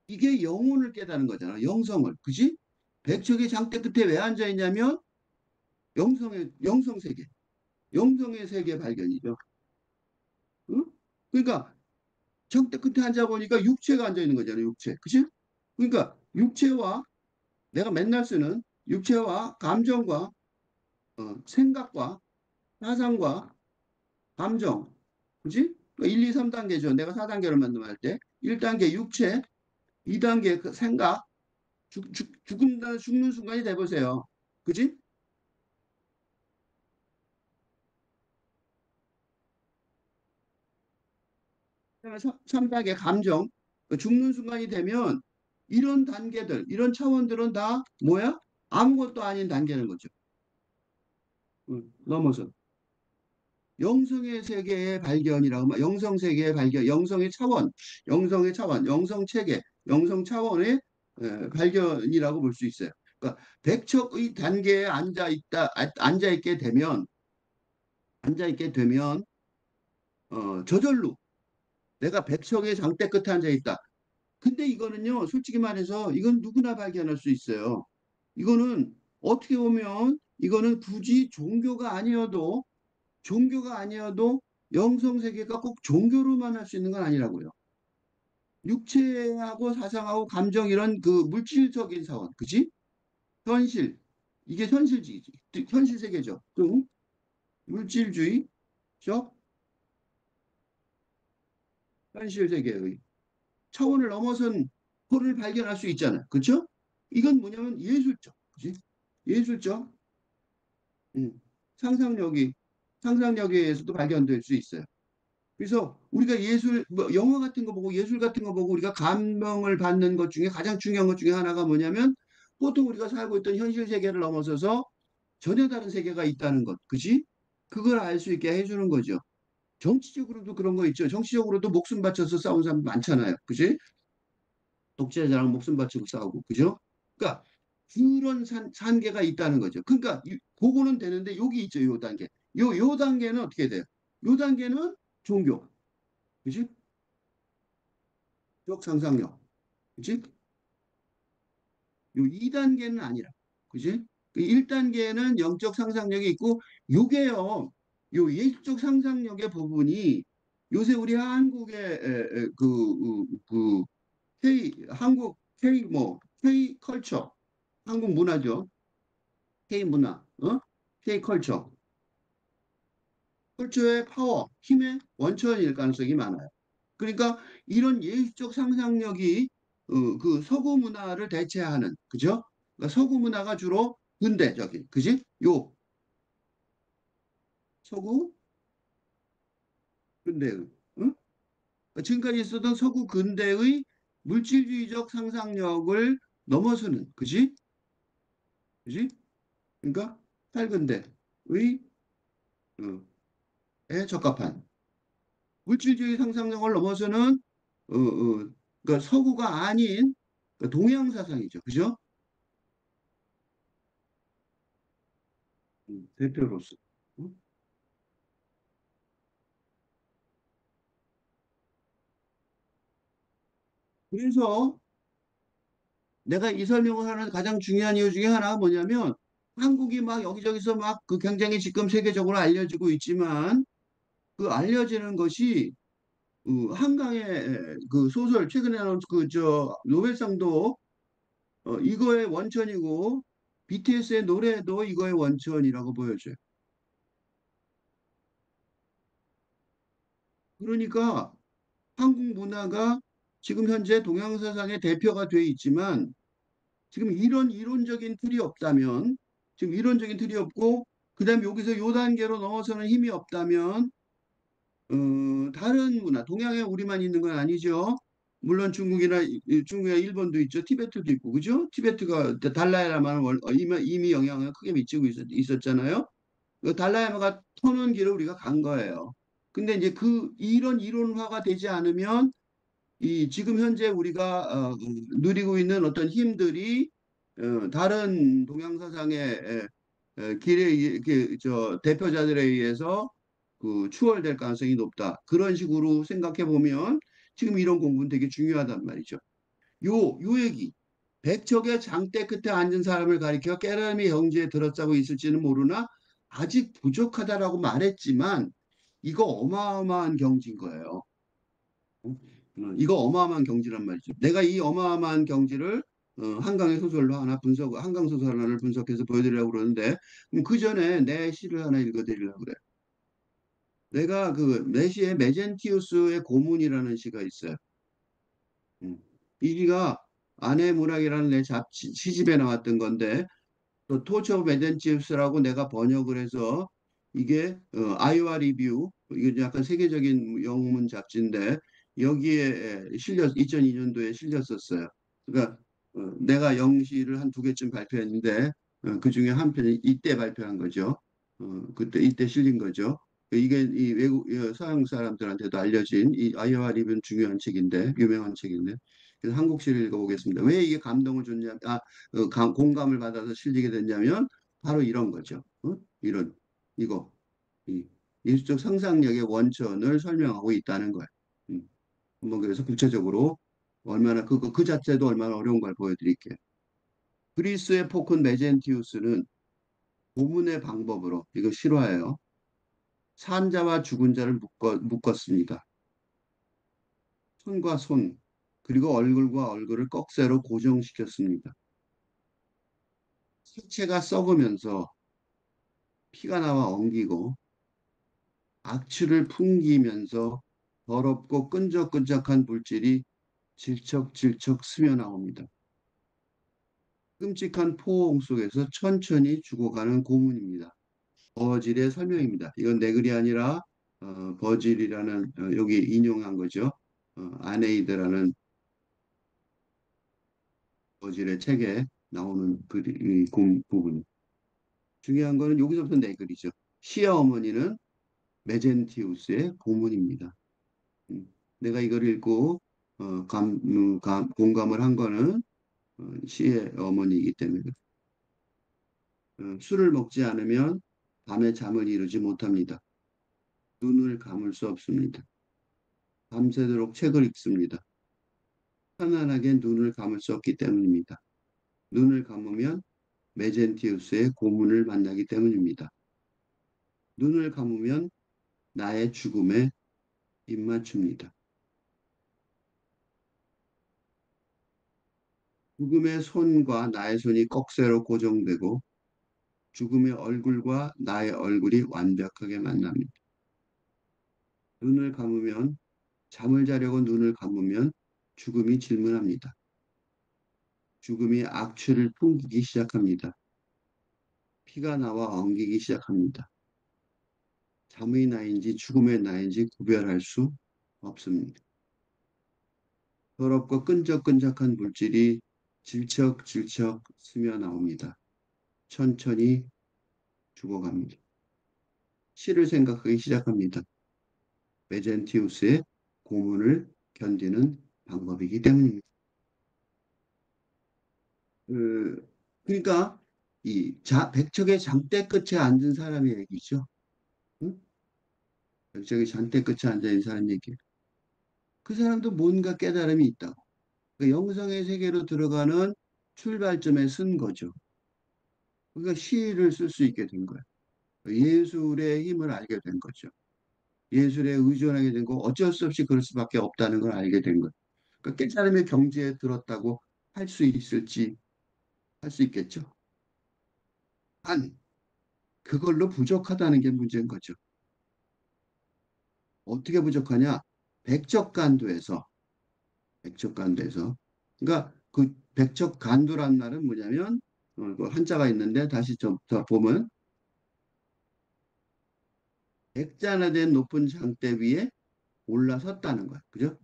S1: 이게 영혼을 깨닫는 거잖아. 영성을. 그지? 백척의 장대 끝에 왜 앉아 있냐면 영성 세계. 영성의 세계 발견이죠. 응? 그러니까 장대 끝에 앉아 보니까 육체가 앉아 있는 거잖아요. 육체. 그지? 그러니까 육체와 내가 맨날 쓰는 육체와 감정과 생각과 사상과 감정. 그지? 1, 2, 3단계죠. 내가 4단계를 만들할 때. 1단계 육체, 2단계 그 생각, 죽는 순간이 돼보세요. 그지? 그다음에 3단계 감정. 그 죽는 순간이 되면 이런 단계들, 이런 차원들은 다 뭐야? 아무것도 아닌 단계는 거죠. 넘어서. 영성의 세계의 발견이라고, 영성 세계의 발견, 영성의 차원, 영성 체계, 영성 차원의 발견이라고 볼 수 있어요. 그러니까 백척의 단계에 앉아 있게 되면, 저절로 내가 백척의 장대 끝에 앉아 있다. 근데 이거는요, 솔직히 말해서 이건 누구나 발견할 수 있어요. 이거는 어떻게 보면 이거는 굳이 종교가 아니어도 영성 세계가 꼭 종교로만 할 수 있는 건 아니라고요. 육체하고 사상하고 감정 이런 그 물질적인 사원, 그지? 현실. 이게 현실 세계죠. 또 물질주의적 현실 세계의 차원을 넘어선 코를 발견할 수 있잖아요. 그렇죠? 이건 뭐냐면 예술적, 그지? 예술적 상상력이 상상력에 의해서도 발견될 수 있어요. 그래서 우리가 뭐 영화 같은 거 보고 예술 같은 거 보고 우리가 감명을 받는 것 중에 가장 중요한 것 중에 하나가 뭐냐면 보통 우리가 살고 있던 현실 세계를 넘어서서 전혀 다른 세계가 있다는 것, 그지? 그걸 알 수 있게 해주는 거죠. 정치적으로도 그런 거 있죠. 정치적으로도 목숨 바쳐서 싸운 사람 많잖아요. 그지? 독재자랑 목숨 바치고 싸우고, 그죠? 그러니까 그런 산계가 있다는 거죠. 그러니까 그거는 되는데 여기 있죠. 요 단계. 요 단계는 어떻게 돼요? 요 단계는 종교. 그지? 적 상상력. 그지? 요 2단계는 아니라. 그지? 그 1단계는 영적 상상력이 있고 요게요. 요 예술적 상상력의 부분이 요새 우리 한국의 한국 K 컬처, 한국 문화죠. K 문화, K 컬처의 파워, 힘의 원천일 가능성이 많아요. 그러니까 이런 예술적 상상력이 그 서구 문화를 대체하는, 그죠? 그러니까 서구 문화가 주로 근대적인, 그지? 요 서구 근대의, 응? 그러니까 지금까지 있었던 서구 근대의 물질주의적 상상력을 넘어서는, 그지? 그지? 그러니까 탈근대의 에 적합한 물질주의 상상력을 넘어서는 그러니까 서구가 아닌 그러니까 동양 사상이죠, 그죠? 대표로서. 응? 그래서 내가 이 설명을 하는 가장 중요한 이유 중에 하나가 뭐냐면 한국이 막 여기저기서 막 그 굉장히 지금 세계적으로 알려지고 있지만 그 알려지는 것이 한강의 그 소설 최근에 나온 그 저 노벨상도 이거의 원천이고 BTS의 노래도 이거의 원천이라고 보여져요. 그러니까 한국 문화가 지금 현재 동양 사상의 대표가 돼 있지만 지금 이런 이론적인 틀이 없다면 지금 이론적인 틀이 없고 그다음에 여기서 요 단계로 넘어서는 힘이 없다면 다른 문화 동양에 우리만 있는 건 아니죠. 물론 중국이나 일본도 있죠. 티베트도 있고 그죠? 티베트가 달라이라마는 이미 영향을 크게 미치고 있었잖아요. 그 달라이마가 터는 길을 우리가 간 거예요. 근데 이제 이런 이론화가 되지 않으면 이 지금 현재 우리가 누리고 있는 어떤 힘들이 다른 동양 사상의 길에 저 대표자들에 의해서 그 추월될 가능성이 높다. 그런 식으로 생각해 보면 지금 이런 공부는 되게 중요하단 말이죠. 요 얘기. 백척의 장대 끝에 앉은 사람을 가리켜 깨라미 형제에 들어짜고 있을지는 모르나 아직 부족하다라고 말했지만 이거 어마어마한 경지인 거예요. 이거 어마어마한 경지란 말이죠. 내가 이 어마어마한 경지를 한강의 소설로 하나 한강 소설 하나를 분석해서 보여드리려고 그러는데, 그럼 그 전에 내 시를 하나 읽어드리려고 그래. 내가 그 내시의 메젠티우스의 고문이라는 시가 있어요. 음. 이 시가 아내 문학이라는 내 시집에 나왔던 건데, 또 토치 오브 메덴티우스라고 내가 번역을 해서 이게 아이와 리뷰 이게 약간 세계적인 영문 잡지인데 여기에 2002년도에 실렸었어요. 그러니까 내가 영시를 한 두 개쯤 발표했는데 그 중에 한 편이 이때 발표한 거죠. 그때 이때 실린 거죠. 이게 이 외국 서양 사람들한테도 알려진 이 아이와 리뷰는 중요한 책인데 유명한 책인데 그래서 한국 시를 읽어보겠습니다. 왜 이게 감동을 줬냐? 공감을 받아서 실리게 됐냐면 바로 이런 거죠. 이런 이거 이 예술적 상상력의 원천을 설명하고 있다는 거예요. 음, 한번 그래서 구체적으로 얼마나 그 자체도 얼마나 어려운 걸 보여드릴게요. 그리스의 포큰 메젠티우스는 고문의 방법으로 이거 실화예요. 산자와 죽은 자를 묶었습니다. 손과 손 그리고 얼굴과 얼굴을 꺽쇠로 고정시켰습니다. 시체가 썩으면서 피가 나와 엉기고 악취를 풍기면서 더럽고 끈적끈적한 물질이 질척질척 스며나옵니다. 끔찍한 포옹 속에서 천천히 죽어가는 고문입니다. 버질의 설명입니다. 이건 내 글이 아니라 버질이라는 여기 인용한 거죠. 아네이드라는 버질의 책에 나오는 부분. 중요한 거는 여기서부터 내 글이죠. 시어머니는 메젠티우스의 고문입니다. 내가 이걸 읽고 공감을 한 거는 시의 어머니이기 때문에 술을 먹지 않으면 밤에 잠을 이루지 못합니다. 눈을 감을 수 없습니다. 밤새도록 책을 읽습니다. 편안하게 눈을 감을 수 없기 때문입니다. 눈을 감으면 메젠티우스의 고문을 만나기 때문입니다. 눈을 감으면 나의 죽음에 입맞춥니다. 죽음의 손과 나의 손이 꺽쇠로 고정되고 죽음의 얼굴과 나의 얼굴이 완벽하게 만납니다. 눈을 감으면 잠을 자려고 눈을 감으면 죽음이 질문합니다. 죽음이 악취를 풍기기 시작합니다. 피가 나와 엉기기 시작합니다. 잠의 나인지 죽음의 나인지 구별할 수 없습니다. 더럽고 끈적끈적한 물질이 질척질척 스며 나옵니다. 천천히 죽어갑니다. 시를 생각하기 시작합니다. 메젠티우스의 고문을 견디는 방법이기 때문입니다. 그, 그러니까 백척의 장대 끝에 앉은 사람의 얘기죠. 응? 백척의 장대 끝에 앉아 있는 사람 얘기. 그 사람도 뭔가 깨달음이 있다고. 그 영성의 세계로 들어가는 출발점에 쓴 거죠. 그러니까 시를 쓸 수 있게 된 거예요. 예술의 힘을 알게 된 거죠. 예술에 의존하게 된 거 어쩔 수 없이 그럴 수밖에 없다는 걸 알게 된 거예요. 그러니까 깨달음의 경지에 들었다고 할 수 있을지 할 수 있겠죠. 단 그걸로 부족하다는 게 문제인 거죠. 어떻게 부족하냐? 백척간도에서 백척간도에서 그러니까 그 백척간도란 말은 뭐냐면 그 한자가 있는데 다시 좀 더 보면 백자나 된 높은 장대 위에 올라섰다는 거야. 그죠?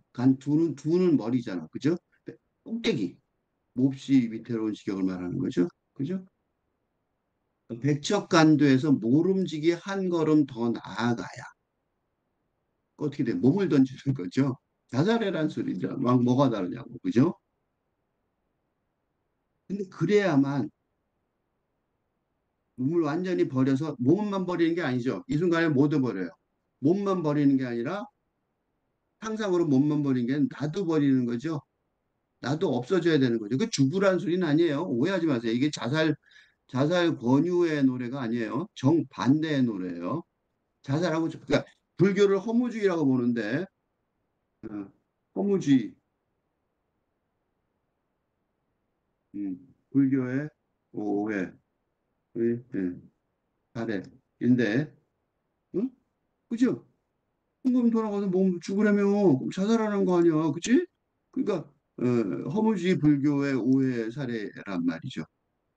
S1: 두는 머리잖아. 그죠? 꼭대기 몹시 위태로운 지경을 말하는 거죠. 그죠? 백척간두에서 모름지기 한 걸음 더 나아가야 어떻게 돼? 몸을 던지는 거죠. 자살해란 소리죠. 막 뭐가 다르냐고, 그죠? 근데 그래야만 몸을 완전히 버려서 몸만 버리는 게 아니죠. 이 순간에 모두 버려요. 몸만 버리는 게 아니라 상상으로 몸만 버리는 게 아니라 나도 버리는 거죠. 나도 없어져야 되는 거죠. 그 죽으란 소리는 아니에요. 오해하지 마세요. 이게 자살 권유의 노래가 아니에요. 정반대의 노래예요. 자살하고 그러니까 불교를 허무주의라고 보는데 허무주의 불교의 오해 사례인데 응? 그죠? 헌금 돌아가서 몸 죽으려면 자살하는 거 아니야. 그치? 그러니까 허무주의 불교의 오해 사례란 말이죠.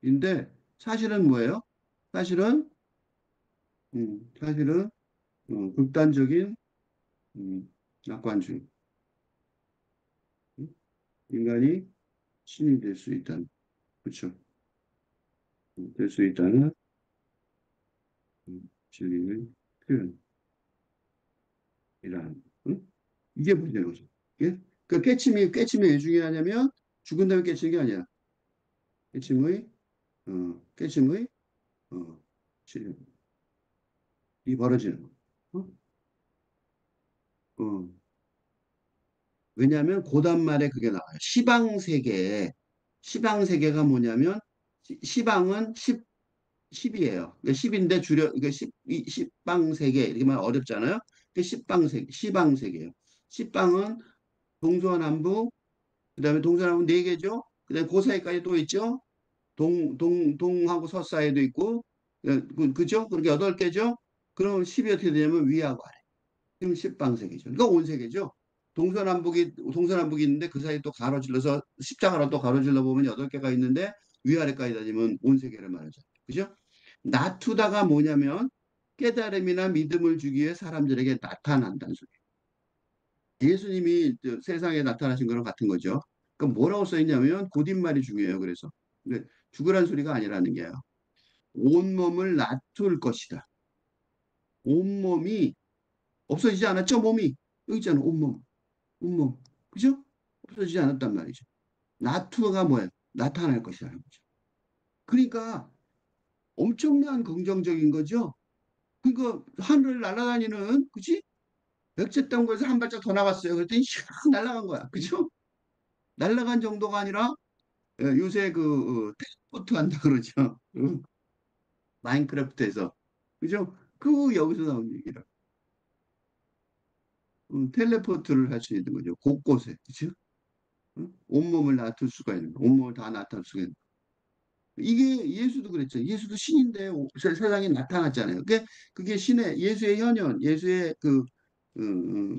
S1: 근데 사실은 뭐예요? 사실은 사실은 극단적인 음, 낙관주의. 음? 인간이 신이 될 수 있다는 그렇죠. 될 수 있다는 진리의 표현이라는 이게 문제는 거죠. 예? 그 깨침이 왜 중요하냐면 죽은 다음에 깨치는 게 아니야. 깨침의 깨침의 어, 진리, 이 벌어지는 거. 어? 왜냐하면 고단말에 그게 나와요. 시방세계가 뭐냐면 시방은 10이에요. 10인데 줄여 이게 10방세계 이렇게 말 어렵잖아요. 그 시방세계예요. 시방은 동서남북 그다음에 동서남북 네 개죠. 그다음에 그 사이까지 또 있죠. 동하고 서사이도 있고 그죠? 그렇게 여덟 개죠. 그럼 10이 어떻게 되냐면 위하고 아래. 지금 십방세계죠. 그러니까 온세계죠. 동서남북이 있는데 그 사이 또 가로질러서 십자가로 또 가로질러 보면 여덟 개가 있는데 위아래까지 따지면 온세계를 말하죠. 그죠? 나투다가 뭐냐면 깨달음이나 믿음을 주기 위해 사람들에게 나타난다는 소리예요. 예수님이 세상에 나타나신 거랑 같은 거죠. 그럼 뭐라고 써 있냐면 곧인말이 중요해요. 그래서 근데 죽으란 소리가 아니라는 게요. 온몸을 나툴 것이다. 온몸이 없어지지 않았죠? 몸이 여기 있잖아. 온몸. 그죠? 없어지지 않았단 말이죠. 나투어가 뭐예요? 나타날 것이라는 거죠. 그러니까 엄청난 긍정적인 거죠. 그러니까 하늘을 날아다니는 그지? 백제땅굴에서 한 발짝 더 나갔어요. 그랬더니 샥 날아간 거야. 그죠? 날아간 정도가 아니라 요새 텔레포트 한다 그러죠. 마인크래프트에서. 그죠? 그 여기서 나온 얘기라. 텔레포트를 할 수 있는 거죠. 곳곳에. 그죠? 온몸을 나툴 수가 있는 거. 온몸을 다 나탈 수가 있는 거. 이게 예수도 그랬죠. 예수도 신인데 세상에 나타났잖아요. 그게 신의 예수의 현현, 예수의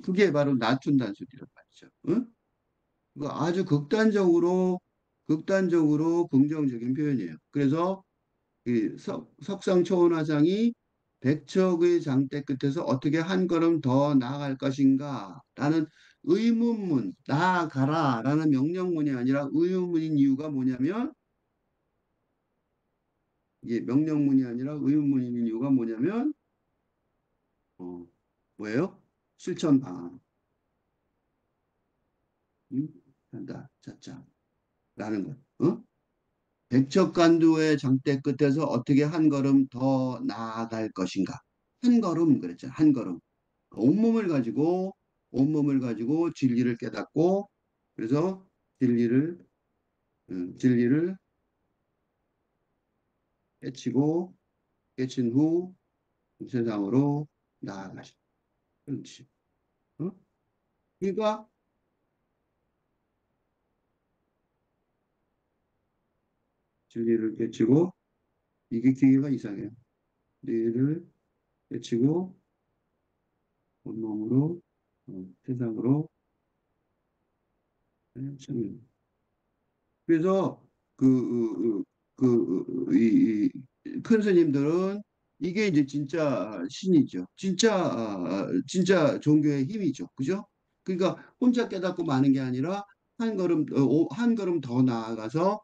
S1: 그게 바로 낮춘다는 소리란 말이죠. 응? 그 아주 극단적으로 긍정적인 표현이에요. 그래서 이 석상초원화장이 백척의 장대 끝에서 어떻게 한 걸음 더 나아갈 것인가? 라는 의문문, 나아가라 라는 명령문이 아니라 의문문인 이유가 뭐냐면 이게 명령문이 아니라 의문문인 이유가 뭐냐면 어, 뭐예요? 실천 방안 한다 자자라는 것. 백척간두의 장대 끝에서 어떻게 한 걸음 더 나아갈 것인가? 한 걸음 그랬죠. 한 걸음. 온몸을 가지고 진리를 깨닫고 그래서 진리를 진리를 깨치고 깨친 후 세상으로 나아가시. 그렇지. 어? 그러니까 진리를 깨치고 이게 기계가 이상해요. 진리를 깨치고 온몸으로 세상으로 참 그래서 큰 스님들은 이게 이제 진짜 신이죠. 진짜 종교의 힘이죠. 그죠? 그러니까 혼자 깨닫고 마는 게 아니라 한 걸음 더 나아가서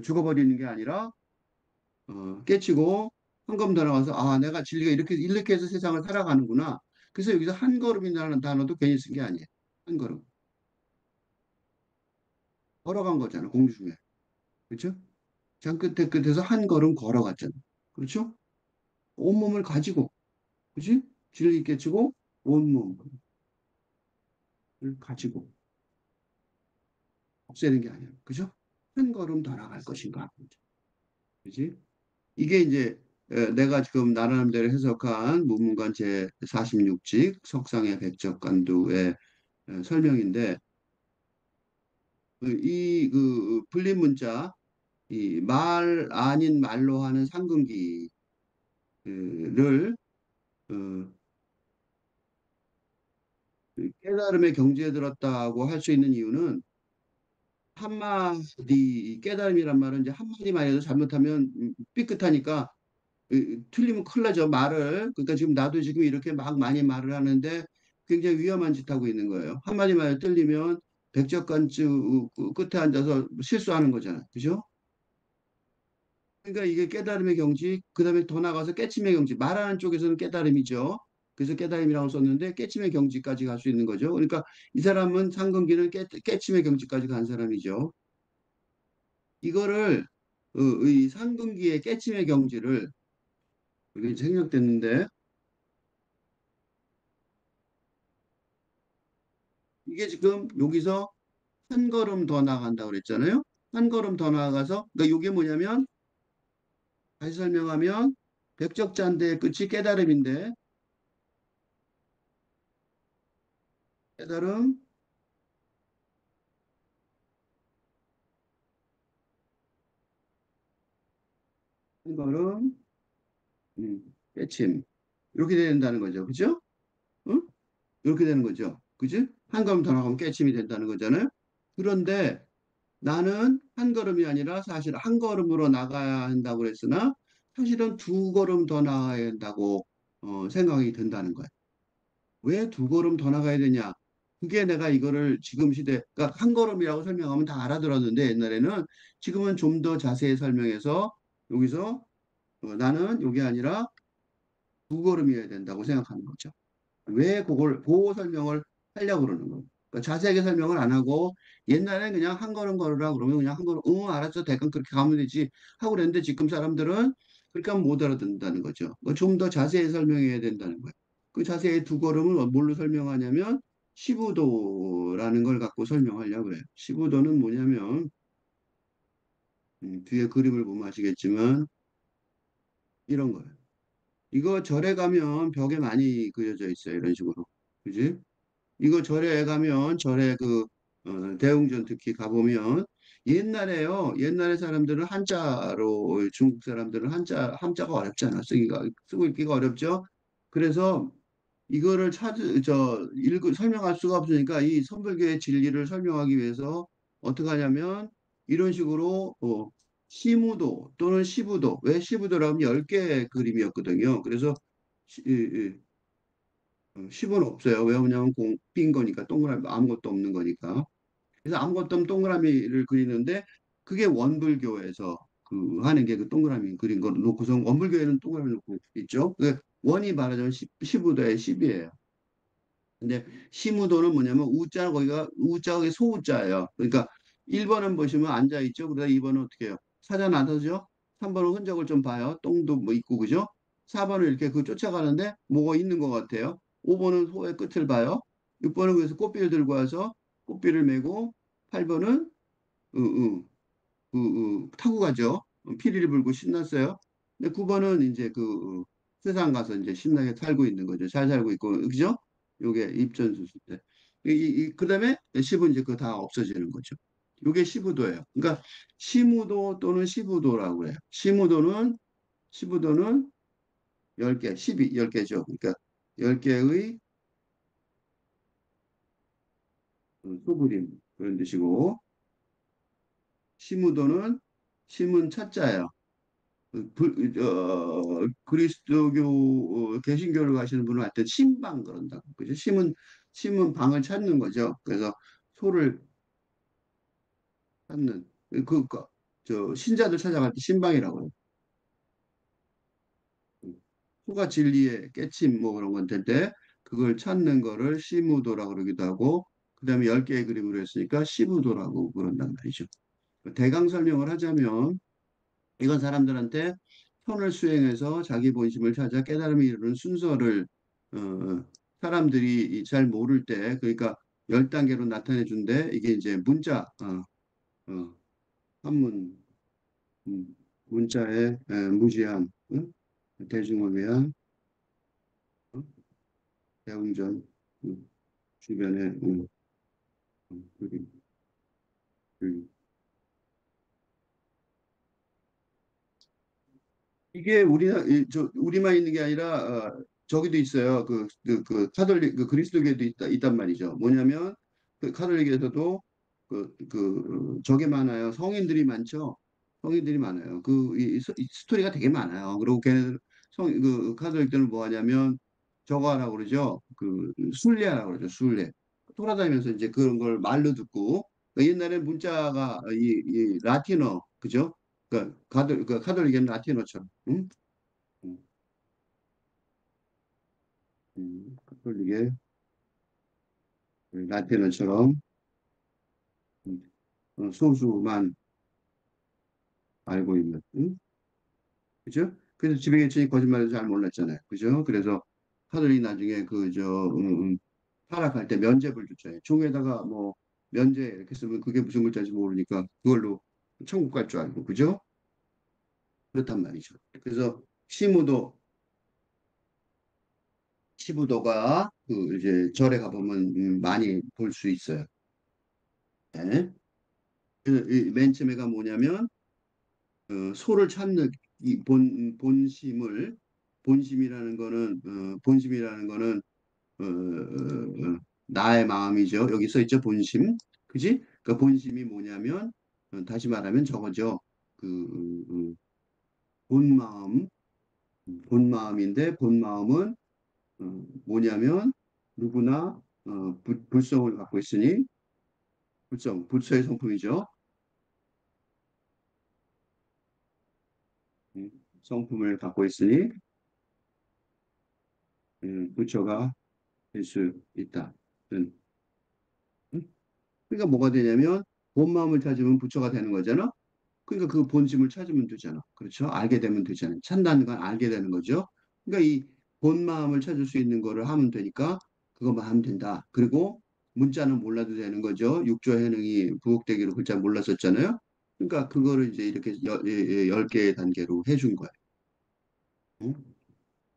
S1: 죽어버리는 게 아니라 깨치고 한 걸음 더 나가서 아, 내가 진리가 이렇게 해서 세상을 살아가는구나. 그래서 여기서 한 걸음이라는 단어도 괜히 쓴 게 아니에요. 한 걸음. 걸어간 거잖아, 공주 중에. 그렇죠? 장 끝에 끝에서 한 걸음 걸어갔잖아. 그렇죠? 온몸을 가지고, 그렇지? 진리 깨치고 온몸을 가지고 없애는 게 아니야. 그죠? 한 걸음 더 나갈 것인가. 그지? 이게 이제 내가 지금 나름대로 해석한 문문관 제 46직 석상의 백적간두의 설명인데 그 불린 문자 이 말 아닌 말로 하는 상근기를 어, 그 깨달음의 경지에 들었다고 할 수 있는 이유는 한마디 깨달음이란 말은 이제 한마디만 해도 잘못하면 삐끗하니까 틀리면 큰일 나죠. 말을. 그러니까 지금 나도 지금 이렇게 막 많이 말을 하는데 굉장히 위험한 짓 하고 있는 거예요. 한마디 말 틀리면 백적간주 끝에 앉아서 실수하는 거잖아. 그죠? 그러니까 이게 깨달음의 경지, 그다음에 더 나가서 깨침의 경지. 말하는 쪽에서는 깨달음이죠. 그래서 깨달음이라고 썼는데 깨침의 경지까지 갈 수 있는 거죠. 그러니까 이 사람은 상근기는 깨침의 경지까지 간 사람이죠. 이거를 이 상근기의 깨침의 경지를 이게 생략됐는데 이게 지금 여기서 한 걸음 더 나간다고 그랬잖아요. 한 걸음 더 나아가서 그러니까 이게 뭐냐면 다시 설명하면 백적잔대의 끝이 깨달음인데 깨달음 한 걸음 깨침 이렇게 된다는 거죠. 그죠? 응? 이렇게 되는 거죠. 그지? 한 걸음 더 나가면 깨침이 된다는 거잖아요. 그런데 나는 한 걸음이 아니라 사실 한 걸음으로 나가야 한다고 그랬으나 사실은 두 걸음 더 나가야 한다고 생각이 든다는 거예요. 왜 두 걸음 더 나가야 되냐? 그게 내가 이거를 지금 시대, 그러니까 한 걸음이라고 설명하면 다 알아들었는데 옛날에는 지금은 좀 더 자세히 설명해서 여기서 나는 이게 아니라 두 걸음이어야 된다고 생각하는 거죠. 왜 그걸 보호 설명을 하려고 그러는 거예요. 그러니까 자세하게 설명을 안 하고 옛날엔 그냥 한 걸음 걸으라 그러면 그냥 한 걸음 응 알았어 대강 그렇게 가면 되지 하고 그랬는데 지금 사람들은 그렇게 하면 못 알아듣는다는 거죠. 좀 더 자세히 설명해야 된다는 거예요. 그 자세히 두 걸음을 뭘로 설명하냐면 시부도라는 걸 갖고 설명하려고 그래요. 시부도는 뭐냐면 뒤에 그림을 보면 아시겠지만 이런 거예요. 이거 절에 가면 벽에 많이 그려져 있어요. 이런 식으로. 그지? 이거 절에 가면 절에 대웅전 특히 가보면 옛날에요. 옛날에 사람들은 한자로 중국 사람들은 한자가 어렵잖아. 쓰고 읽기가 어렵죠. 그래서 이거를 설명할 수가 없으니까 이 선불교의 진리를 설명하기 위해서 어떻게 하냐면 이런 식으로 시무도 또는 시부도 왜 시부도라고 하면 10개 그림이었거든요. 그래서 시, 이- 이- 10은 없어요. 왜 그러냐면 빈 거니까 동그라미 아무것도 없는 거니까. 그래서 아무것도 없는 동그라미를 그리는데 그게 원불교에서 그 하는 게 그 동그라미 그린 거 놓고서 원불교에는 동그라미 놓고 있죠. 그 원이 말하자면 10부도의 10이에요. 근데 시무도는 뭐냐면 우자 거기가 우자 거기 소우자예요. 그러니까 1번은 보시면 앉아 있죠. 그러다 2번은 어떻게 해요? 사자 나서죠. 3번은 흔적을 좀 봐요. 똥도 뭐 있고 그죠? 4번은 이렇게 그 쫓아가는데 뭐가 있는 것 같아요. 5번은 소의 끝을 봐요. 6번은 그래서 꽃비를 들고 와서 꽃비를 메고 8번은 타고 가죠. 피리를 불고 신났어요. 근데 9번은 이제 세상 가서 이제 신나게 살고 있는 거죠. 잘 살고 있고, 그죠? 요게 입전수수 때. 그다음에 10은 이제 그거 다 없어지는 거죠. 요게 시부도예요. 그러니까 시무도 또는 시부도라고 해요. 시부도는 10개, 10개죠. 그러니까 10개의 소그림 그런 뜻이고, 시무도는 심은 차자예요. 그리스도교 개신교를 가시는 분은 하여튼 신방 그런다고 그죠? 심은 방을 찾는 거죠. 그래서 소를 찾는 저 신자들 찾아갈 때 신방이라고 해요. 소가 진리의 깨침 뭐 그런 건데 그걸 찾는 거를 시무도라고 그러기도 하고 그다음에 10개의 그림으로 했으니까 시부도라고 그런단 말이죠. 대강 설명을 하자면 이건 사람들한테 선을 수행해서 자기 본심을 찾아 깨달음에 이르는 순서를 사람들이 잘 모를 때 그러니까 10단계로 나타내 준데 이게 이제 문자 어, 한문 문자의 무제한 대중을 위한 어, 대웅전 주변의 그림 그림. 이게 우리만 있는 게 아니라 저기도 있어요. 카톨릭 그 그리스도교에도 있단 말이죠. 뭐냐면 그 카톨릭에서도 저게 많아요. 성인들이 많죠. 성인들이 많아요. 이 스토리가 되게 많아요. 그리고 걔네들 카톨릭들은 뭐 하냐면 저거 하라고 그러죠. 그 순례하라고 그러죠. 순례. 돌아다니면서 이제 그런 걸 말로 듣고 옛날에 문자가 이 라틴어 그죠? 카톨릭은 라틴어처럼, 응? 응, 카톨릭의 라틴어처럼 음, 소수만 알고 있는, 응? 그죠? 그래서 지배계층이 거짓말을 잘 몰랐잖아요, 그죠? 그래서 카톨릭이 나중에 타락할 때 면죄부를 줬잖아요. 종에다가 뭐 면죄 이렇게 쓰면 그게 무슨 글자인지 모르니까 그걸로 천국 갈 줄 알고, 그죠? 그렇단 말이죠. 그래서 시무도 시부도가 이제 절에 가보면 많이 볼 수 있어요. 네. 맨 처음에가 뭐냐면 소를 찾는 이 본심이라는 거는 나의 마음이죠. 여기 써 있죠. 본심. 그지? 그 본심이 뭐냐면 다시 말하면 저거죠. 본마음, 본마음인데 본마음은 뭐냐면 누구나 불성을 갖고 있으니 불서의 성품이죠. 성품을 갖고 있으니 부처가 될 수 있다. 음, 그러니까 뭐가 되냐면 본 마음을 찾으면 부처가 되는 거잖아. 그러니까 그 본심을 찾으면 되잖아. 그렇죠? 알게 되면 되잖아요. 찾는 건 알게 되는 거죠. 그러니까 이 본 마음을 찾을 수 있는 거를 하면 되니까 그것만 하면 된다. 그리고 문자는 몰라도 되는 거죠. 육조 해능이 부엌대기로 글자 몰랐었잖아요. 그러니까 그거를 이제 이렇게 10개의 단계로 해준 거예요. 어?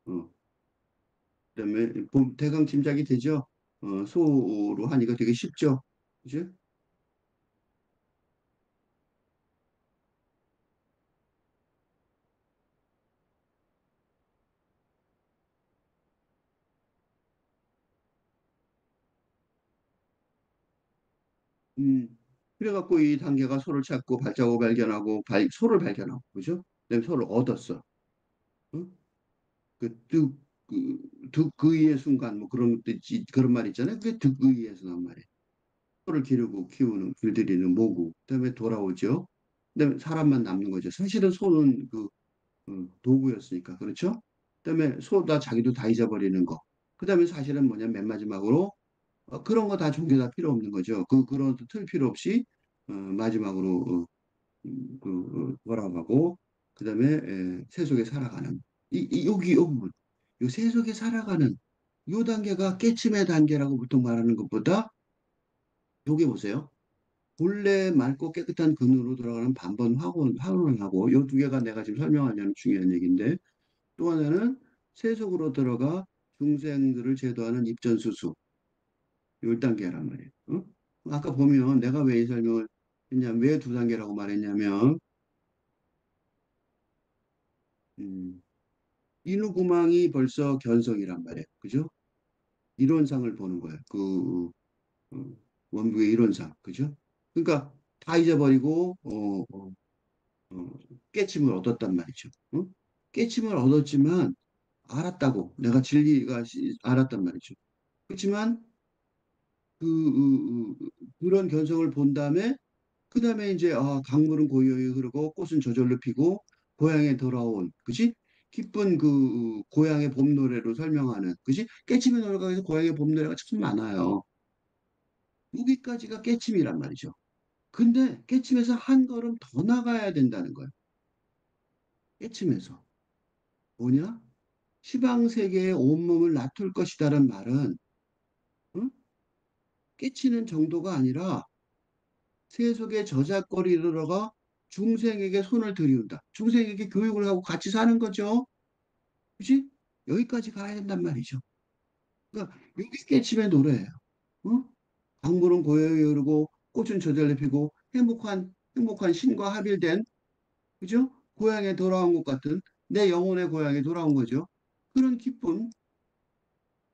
S1: 어. 그다음에 대강 짐작이 되죠. 소로 하니까 되게 쉽죠. 그죠? 음. 그래갖고 이 단계가 소를 찾고 발자국 발견하고 소를 발견하고 그죠? 그다음에 소를 얻었어. 어? 득의의 순간 뭐 그런 말 있잖아요. 그게 득의에서 나온 말이에요. 소를 기르고 키우는 길들이는 모구. 그다음에 돌아오죠. 그다음에 사람만 남는 거죠. 사실은 소는 도구였으니까 그렇죠? 그다음에 소다 자기도 다 잊어버리는 거. 그다음에 사실은 뭐냐 맨 마지막으로 그런 거 다 종교 다 필요 없는 거죠. 그런 틀 필요 없이 마지막으로 돌아가고 그다음에 세속에 살아가는 요 부분 요 세속에 살아가는 요 단계가 깨침의 단계라고 보통 말하는 것보다 여기 보세요. 본래 맑고 깨끗한 근으로 돌아가는 반번 확원하고 요 두 개가 내가 지금 설명하려는 중요한 얘기인데 또 하나는 세속으로 들어가 중생들을 제도하는 입전수수 10단계란 말이에요. 어? 아까 보면 내가 왜 이 설명을 했냐면 왜 두 단계라고 말했냐면 음, 인후구망이 벌써 견성이란 말이에요. 그죠? 이론상을 보는 거예요. 어, 원부의 이론상. 그죠? 그러니까 다 잊어버리고 어, 깨침을 얻었단 말이죠. 어? 깨침을 얻었지만 알았다고 내가 진리가 알았단 말이죠. 그렇지만 그런 견성을 본 다음에 그 다음에 이제 강물은 고요히 흐르고 꽃은 저절로 피고 고향에 돌아온 그지? 기쁜 그 고향의 봄 노래로 설명하는, 그지? 깨침의 노래가 에서 고향의 봄 노래가 참 많아요. 여기까지가 깨침이란 말이죠. 근데 깨침에서 한 걸음 더 나가야 된다는 거예요. 깨침에서. 뭐냐? 시방 세계의 온몸을 나툴 것이다라는 말은, 응? 깨치는 정도가 아니라 세속의 저작거리로 들어가 중생에게 손을 들이운다. 중생에게 교육을 하고 같이 사는 거죠. 그지? 여기까지 가야 된단 말이죠. 그러니까 여기 깨침의 노래예요. 어? 강물은 고요히 흐르고 꽃은 저절로 피고 행복한 신과 합일된, 그죠? 고향에 돌아온 것 같은 내 영혼의 고향에 돌아온 거죠. 그런 기쁨,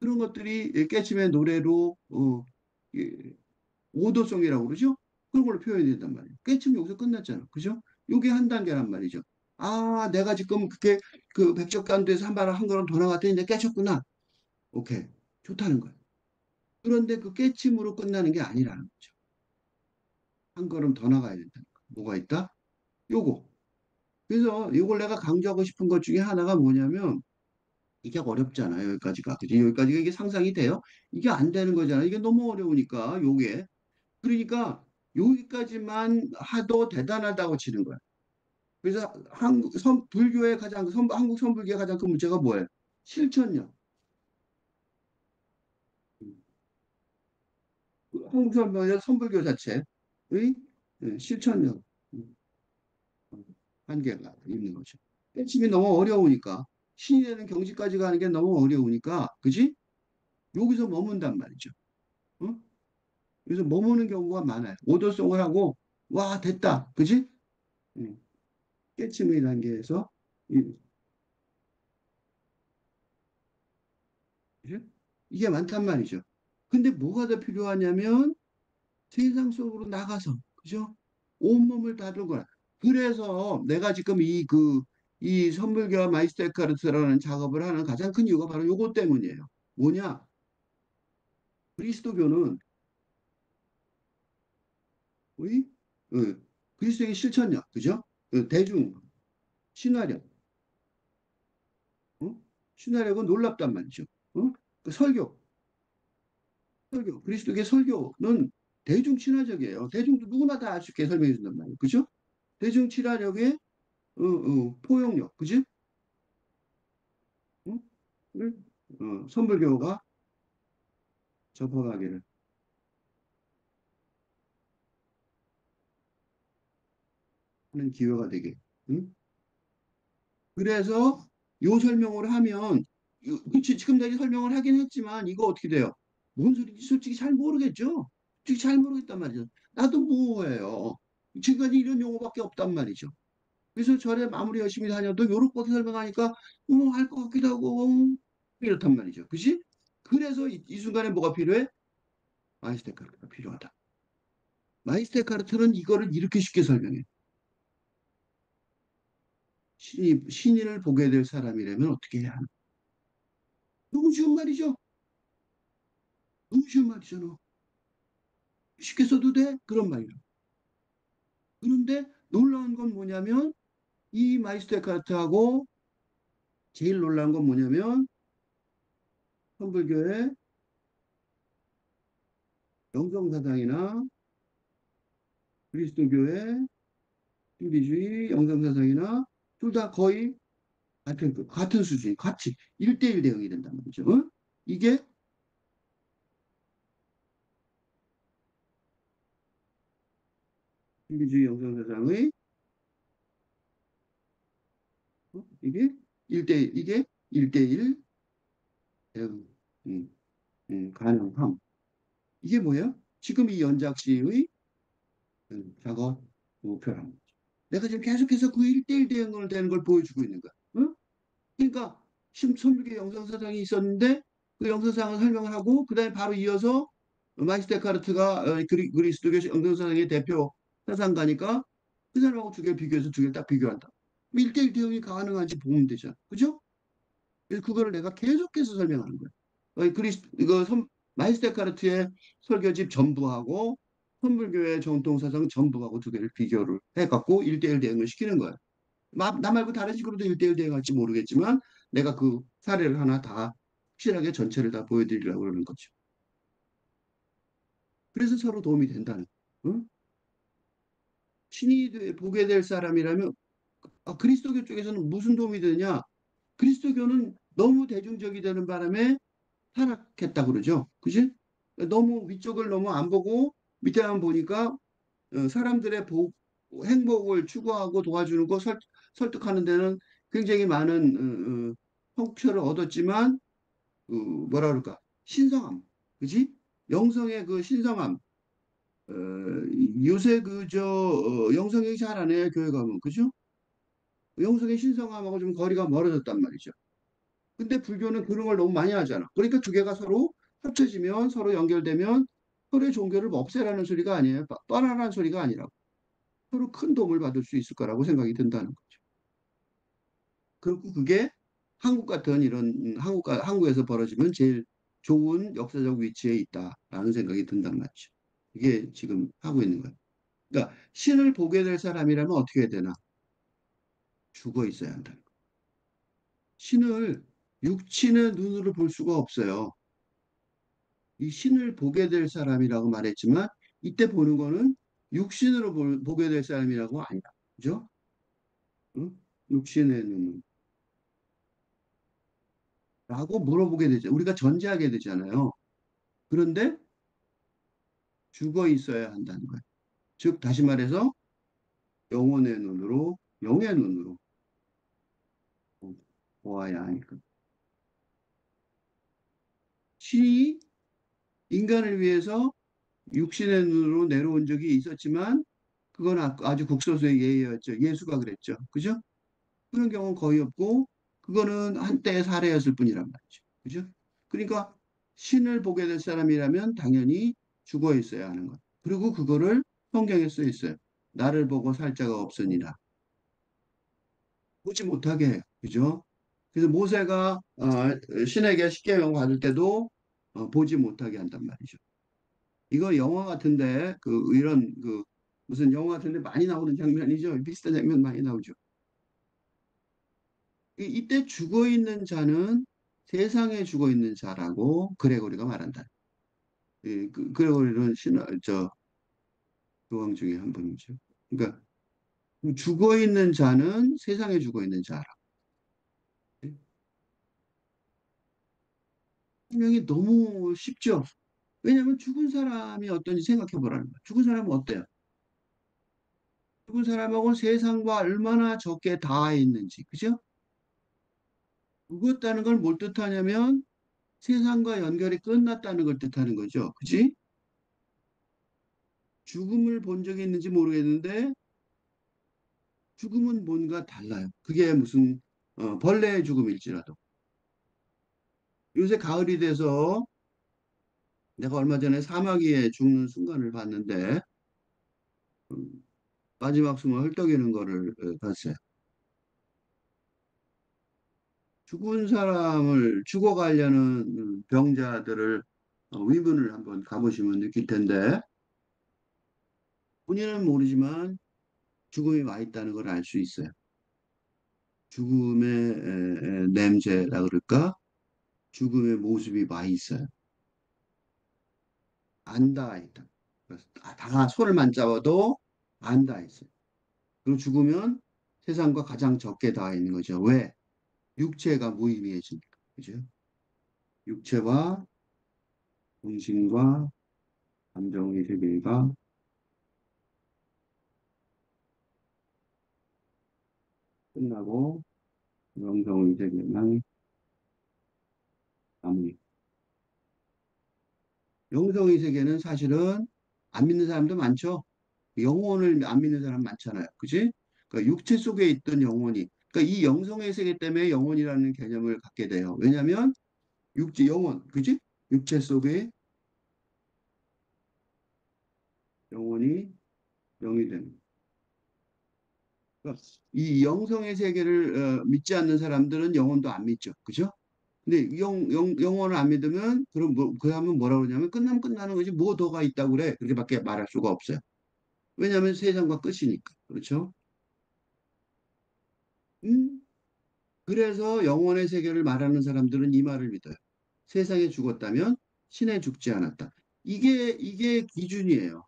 S1: 그런 것들이 깨침의 노래로 이 오도송이라고 그러죠? 그런 걸로 표현이 된단 말이에요. 깨침 여기서 끝났잖아. 그죠? 요게 한 단계란 말이죠. 아, 내가 지금 그게 그 백척간도에서 한 걸음 더 나갔더니 내가 깨쳤구나. 오케이. 좋다는 거예요. 그런데 그 깨침으로 끝나는 게 아니라는 거죠. 한 걸음 더 나가야 된다는 거. 뭐가 있다? 요거. 그래서 이걸 내가 강조하고 싶은 것 중에 하나가 뭐냐면 이게 어렵잖아요. 여기까지가. 그죠? 여기까지가 이게 상상이 돼요? 이게 안 되는 거잖아요. 이게 너무 어려우니까 요게. 그러니까 여기까지만 하도 대단하다고 치는 거야. 그래서 불교의 한국 선불교의 가장 큰 문제가 뭐예요? 실천력. 한국 선불교 자체의 실천력. 음, 한계가 있는 거죠. 핵심이 너무 어려우니까 신이 되는 경지까지 가는 게 너무 어려우니까 그지? 여기서 머문단 말이죠. 어? 그래서 머무는 경우가 많아요. 오더송을 하고 와 됐다. 그지? 음, 깨침의 단계에서 이- 그죠? 이게 많단 말이죠. 근데 뭐가 더 필요하냐면 세상 속으로 나가서 그죠? 온몸을 다루는 거야. 그래서 내가 지금 이 선불교와 마이스테카르트라는 작업을 하는 가장 큰 이유가 바로 요것 때문이에요. 뭐냐? 그리스도교는 우리 그리스도의 실천력, 그죠? 대중 신화력, 어? 신화력은 놀랍단 말이죠. 그 그리스도의 설교는 대중 친화적이에요. 대중도 누구나 다 알 수 있게 설명해 준단 말이에요. 그죠? 대중 친화력의 포용력, 그지? 어? 를 선불교가 접어가기를 하는 기회가 되게. 응? 그래서 요 설명을 하면 그치, 지금 내가 설명을 하긴 했지만 이거 어떻게 돼요? 뭔 소리인지 솔직히 잘 모르겠죠? 솔직히 잘 모르겠단 말이죠. 나도 모호해요. 지금까지 이런 용어밖에 없단 말이죠. 그래서 절에 마무리 열심히 다녀도 요렇게 설명하니까 할 것 같기도 하고 이렇단 말이죠. 그치? 그래서 이 순간에 뭐가 필요해? 마이스테카르트가 필요하다. 마이스테카르트는 이거를 이렇게 쉽게 설명해. 신인을 보게 될 사람이라면 어떻게 해야 하나? 너무 쉬운 말이죠. 너무 쉬운 말이잖아. 쉽게 써도 돼? 그런 말이야. 그런데 놀라운 건 뭐냐면 이 마이스테카르트하고 제일 놀라운 건 뭐냐면 천불교의 영성사상이나 그리스도교의 신비주의 영성사상이나 둘 다 거의 같은 수준, 같이 1대1 대응이 된단 말이죠. 이게 신비주의 영성사상의 이게 1대1, 이게 1대1 대응 가능함. 이게 뭐예요? 지금 이 연작시의 작업 목표란 거죠. 내가 지금 계속해서 그 1대1 대응을 되는 걸 보여주고 있는 거야. 그러니까 선불교 영성사상이 있었는데 그 영성사상을 설명을 하고 그다음에 바로 이어서 마이스 데카르트가 그리스도교 영성사상의 대표 사상가니까 그 사람하고 두 개를 비교해서 두 개를 딱 비교한다. 1대1 대응이 가능한지 보면 되잖아. 그죠? 그래서 그거를 내가 계속해서 설명하는 거야. 마이스 데카르트의 설교집 전부하고 선불교의 정통사상 전부하고 두 개를 비교를 해갖고 1대1 대응을 시키는 거야. 나 말고 다른 식으로도 1대1 대응할지 모르겠지만 내가 그 사례를 하나 다 확실하게 전체를 다 보여드리려고 그러는 거죠. 그래서 서로 도움이 된다는 거예요. 응? 보게 될 사람이라면 그리스도교 쪽에서는 무슨 도움이 되냐? 그리스도교는 너무 대중적이 되는 바람에 타락했다 그러죠. 그지? 너무 위쪽을 너무 안 보고 밑에만 보니까 사람들의 행복을 추구하고 도와주는 거 설득하는 데는 굉장히 많은 성취를 얻었지만 뭐라 그럴까? 신성함. 그지? 영성의 그 신성함. 어, 요새 영성이 잘 안 해요, 교회 가면. 그죠? 영성의 신성함하고 좀 거리가 멀어졌단 말이죠. 근데 불교는 그런 걸 너무 많이 하잖아. 그러니까 두 개가 서로 합쳐지면 서로 연결되면 서로의 종교를 없애라는 소리가 아니에요. 떠나라는 소리가 아니라 서로 큰 도움을 받을 수 있을 거라고 생각이 든다는 거죠. 그리고 그게 한국 같은 이런 한국에서 벌어지면 제일 좋은 역사적 위치에 있다라는 생각이 든단 말이죠. 이게 지금 하고 있는 거예요. 그러니까 신을 보게 될 사람이라면 어떻게 해야 되나? 죽어 있어야 한다는 거예요. 신을 육신의 눈으로 볼 수가 없어요. 이 신을 보게 될 사람이라고 말했지만 이때 보는 거는 육신으로 보게 될 사람이라고 아니야. 그죠? 응? 육신의 눈. 라고 물어보게 되죠. 우리가 전제하게 되잖아요. 그런데 죽어 있어야 한다는 거예요. 즉, 다시 말해서 영혼의 눈으로, 영의 눈으로 보아야 하니까. 신이 인간을 위해서 육신의 눈으로 내려온 적이 있었지만 그건 아주 극소수의 예였죠. 예수가 그랬죠. 그죠? 그런 경우는 거의 없고 그거는 한때의 사례였을 뿐이란 말이죠. 그죠? 그러니까 신을 보게 될 사람이라면 당연히 죽어 있어야 하는 것. 그리고 그거를 성경에 써 있어요. 나를 보고 살 자가 없으니라. 보지 못하게 해요. 그죠? 그래서 모세가 신에게 십계명 받을 때도 보지 못하게 한단 말이죠. 이거 영화 같은데 이런 무슨 영화 같은데 많이 나오는 장면이죠. 비슷한 장면 많이 나오죠. 이때 죽어 있는 자는 세상에 죽어 있는 자라고 그레고리가 말한다. 그레고리는 교황 중에 한 분이죠. 그러니까 죽어 있는 자는 세상에 죽어 있는 자라. 설명이 너무 쉽죠. 왜냐하면 죽은 사람이 어떤지 생각해 보라는 거야. 죽은 사람은 어때요? 죽은 사람하고는 세상과 얼마나 적게 닿아 있는지, 그죠? 죽었다는 걸 뭘 뜻하냐면 세상과 연결이 끝났다는 걸 뜻하는 거죠. 그지? 죽음을 본 적이 있는지 모르겠는데 죽음은 뭔가 달라요. 그게 무슨 벌레의 죽음일지라도. 요새 가을이 돼서 내가 얼마 전에 사마귀에 죽는 순간을 봤는데 음, 마지막 숨을 헐떡이는 거를 봤어요. 죽은 사람을 죽어가려는 병자들을 위문을 한번 가보시면 느낄 텐데 본인은 모르지만 죽음이 와 있다는 걸 알 수 있어요. 죽음의 냄새라 그럴까? 죽음의 모습이 와 있어요. 안 닿아 있다. 그래서 다 손을 만잡아도 안 닿아 있어요. 그리고 죽으면 세상과 가장 적게 닿아 있는 거죠. 왜? 육체가 무의미해지니까. 그죠? 육체와 정신과 감정의 세계가 끝나고 영성의 세계만 남으니까. 영성의 세계는 사실은 안 믿는 사람도 많죠. 영혼을 안 믿는 사람 많잖아요. 그지? 그러니까 육체 속에 있던 영혼이, 그러니까 이 영성의 세계 때문에 영혼이라는 개념을 갖게 돼요. 왜냐하면 영혼, 그지? 육체 속에 영혼이 영이 되는. 그러니까 이 영성의 세계를 믿지 않는 사람들은 영혼도 안 믿죠. 그죠? 근데 영혼을 안 믿으면 그럼 그 하면 뭐라고 그러냐면 끝나면 끝나는 거지 뭐 더가 있다고 그래. 그렇게밖에 말할 수가 없어요. 왜냐하면 세상과 끝이니까. 그렇죠? 음? 그래서 영혼의 세계를 말하는 사람들은 이 말을 믿어요. 세상에 죽었다면 신에 죽지 않았다. 이게 기준이에요.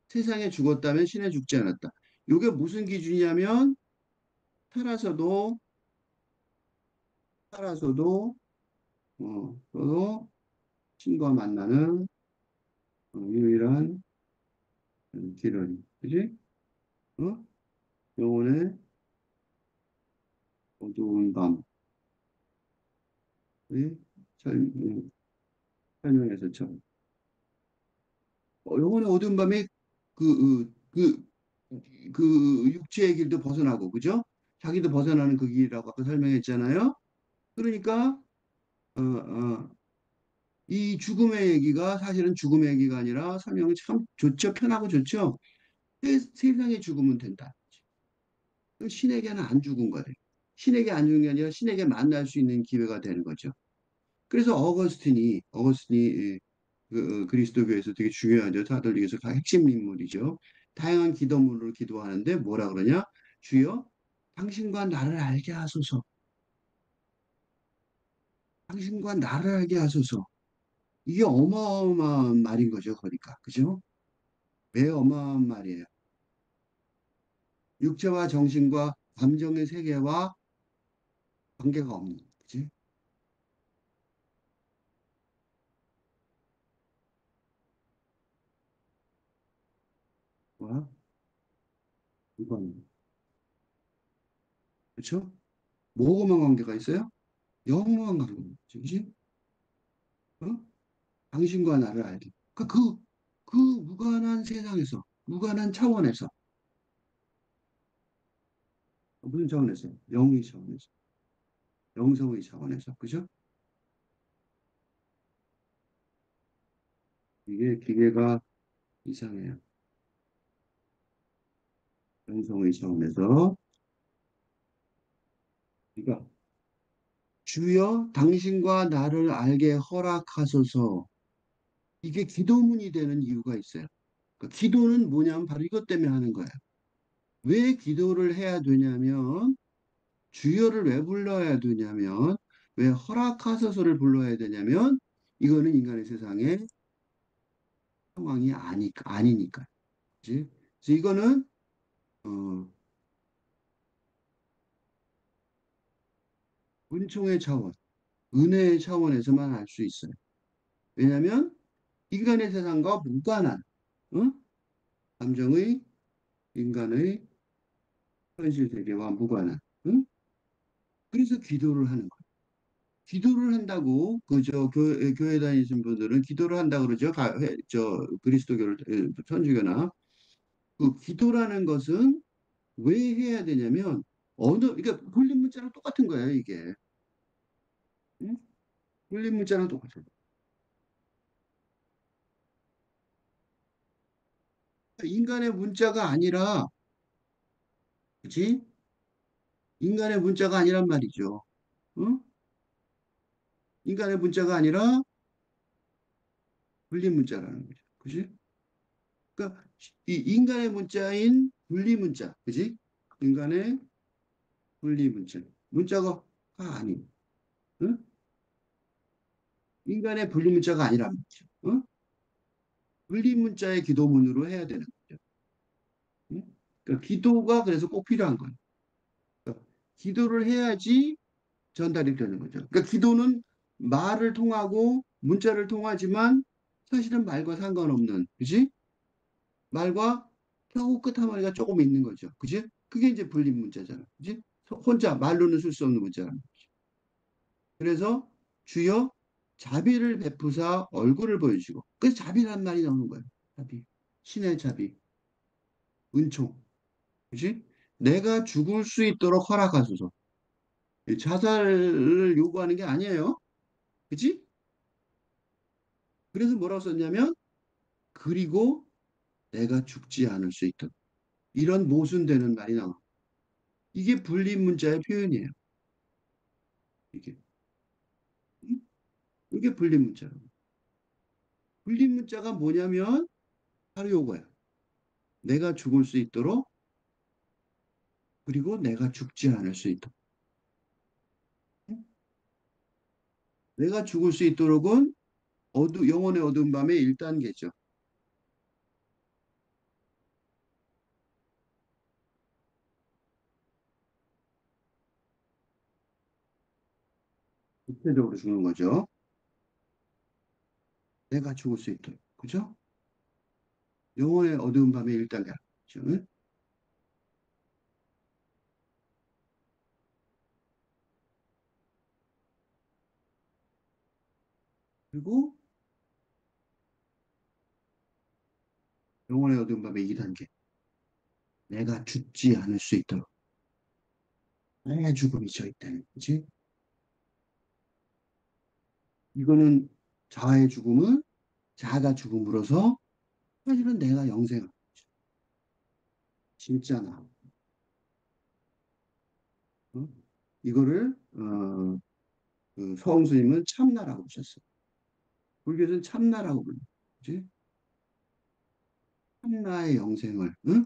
S1: 세상에 죽었다면 신에 죽지 않았다. 이게 무슨 기준이냐면 살아서도 살아서도 서로 신과 만나는 유일한 길은 그지? 어? 영혼의 어두운 밤의 설, 설명에서처럼 영혼의 어두운 밤에 그, 그, 그 육체의 길도 벗어나고 그죠? 자기도 벗어나는 그 길이라고 아까 설명했잖아요. 그러니까 이 죽음의 얘기가 사실은 죽음의 얘기가 아니라 설명이 참 좋죠. 편하고 좋죠. 세상에 죽으면 된다. 그럼 신에게는 안 죽은 거예요. 신에게 안 죽은 게 아니라 신에게 만날 수 있는 기회가 되는 거죠. 그래서 어거스틴이 그리스도교에서 되게 중요하죠. 가톨릭에서 핵심 인물이죠. 다양한 기도문으로 기도하는데 뭐라 그러냐? 주여, 당신과 나를 알게 하소서. 당신과 나를 알게 하소서. 이게 어마어마한 말인 거죠. 그러니까 그죠? 왜 어마어마한 말이에요? 육체와 정신과 감정의 세계와 관계가 없는 거지. 뭐야? 이건 그렇죠? 뭐고만 관계가 있어요? 영원한 관계가 있지, 그지? 어? 당신과 나를 알게. 그러니까 그 무관한 세상에서, 무관한 차원에서, 무슨 차원에서? 영의 차원에서, 영성의 차원에서, 그죠? 이게 기계가 이상해요. 영성의 차원에서, 그러니까 주여 당신과 나를 알게 허락하소서. 이게 기도문이 되는 이유가 있어요. 그러니까 기도는 뭐냐면 바로 이것 때문에 하는 거예요. 왜 기도를 해야 되냐면 주여를 왜 불러야 되냐면 왜 허락하소서를 불러야 되냐면 이거는 인간의 세상에 상황이 아니니까. 그치? 그래서 이거는 어, 은총의 차원, 은혜의 차원에서만 할 수 있어요. 왜냐하면 인간의 세상과 무관한 어? 감정의 인간의 현실 세계와 무관한 그래서 기도를 하는 거예요. 기도를 한다고 그저 교회 다니신 분들은 기도를 한다 그러죠. 저 그리스도교를 천주교나 그 기도라는 것은 왜 해야 되냐면 그러니까 불린 문자랑 똑같은 거예요, 이게. 응? 불린 문자랑 똑같아요. 인간의 문자가 아니라, 그치? 인간의 문자가 아니란 말이죠. 응? 인간의 문자가 아니라 불린 문자라는 거죠. 그치? 그러니까 이 인간의 문자인 분리 문자, 그치? 인간의 분리 문자. 문자가 아닌, 응? 인간의 분리 문자가 아니란 말이죠. 응? 분리 문자의 기도문으로 해야 되는 거죠. 응? 그러니까 기도가 그래서 꼭 필요한 거예요. 그러니까 기도를 해야지 전달이 되는 거죠. 그러니까 기도는 말을 통하고 문자를 통하지만 사실은 말과 상관없는, 그지? 말과 혀우 끝한마디가 조금 있는 거죠. 그지? 그게 이제 불린 문자잖아. 그지? 혼자 말로는 쓸 수 없는 문자라는 거죠. 그래서 주여 자비를 베푸사 얼굴을 보여주고 그래서 자비란 말이 나오는 거예요. 자비. 신의 자비. 은총. 그지? 내가 죽을 수 있도록 허락하소서. 자살을 요구하는 게 아니에요. 그지? 그래서 뭐라고 썼냐면 그리고 내가 죽지 않을 수 있도록 이런 모순되는 말이 나와. 이게 불린 문자의 표현이에요. 이게 응? 이게 불린 문자라고. 불린 문자가 뭐냐면 바로 요거야. 내가 죽을 수 있도록 그리고 내가 죽지 않을 수 있도록. 내가 죽을 수 있도록은 영혼의 어두운 밤의 1단계죠. 구체적으로 죽는 거죠. 내가 죽을 수 있도록. 그죠? 영혼의 어두운 밤의 1단계. 그죠? 그리고 영혼의 어두운 밤의 2단계. 내가 죽지 않을 수 있도록. 내 죽음이 저 있다는 거지. 이거는 자아의 죽음은 자아가 죽음으로써 사실은 내가 영생을 진짜 나. 어? 이거를 그 서홍스님은 참나라고 보셨어요. 불교에서는 참나라고 불러요. 그지? 참나의 영생을 응?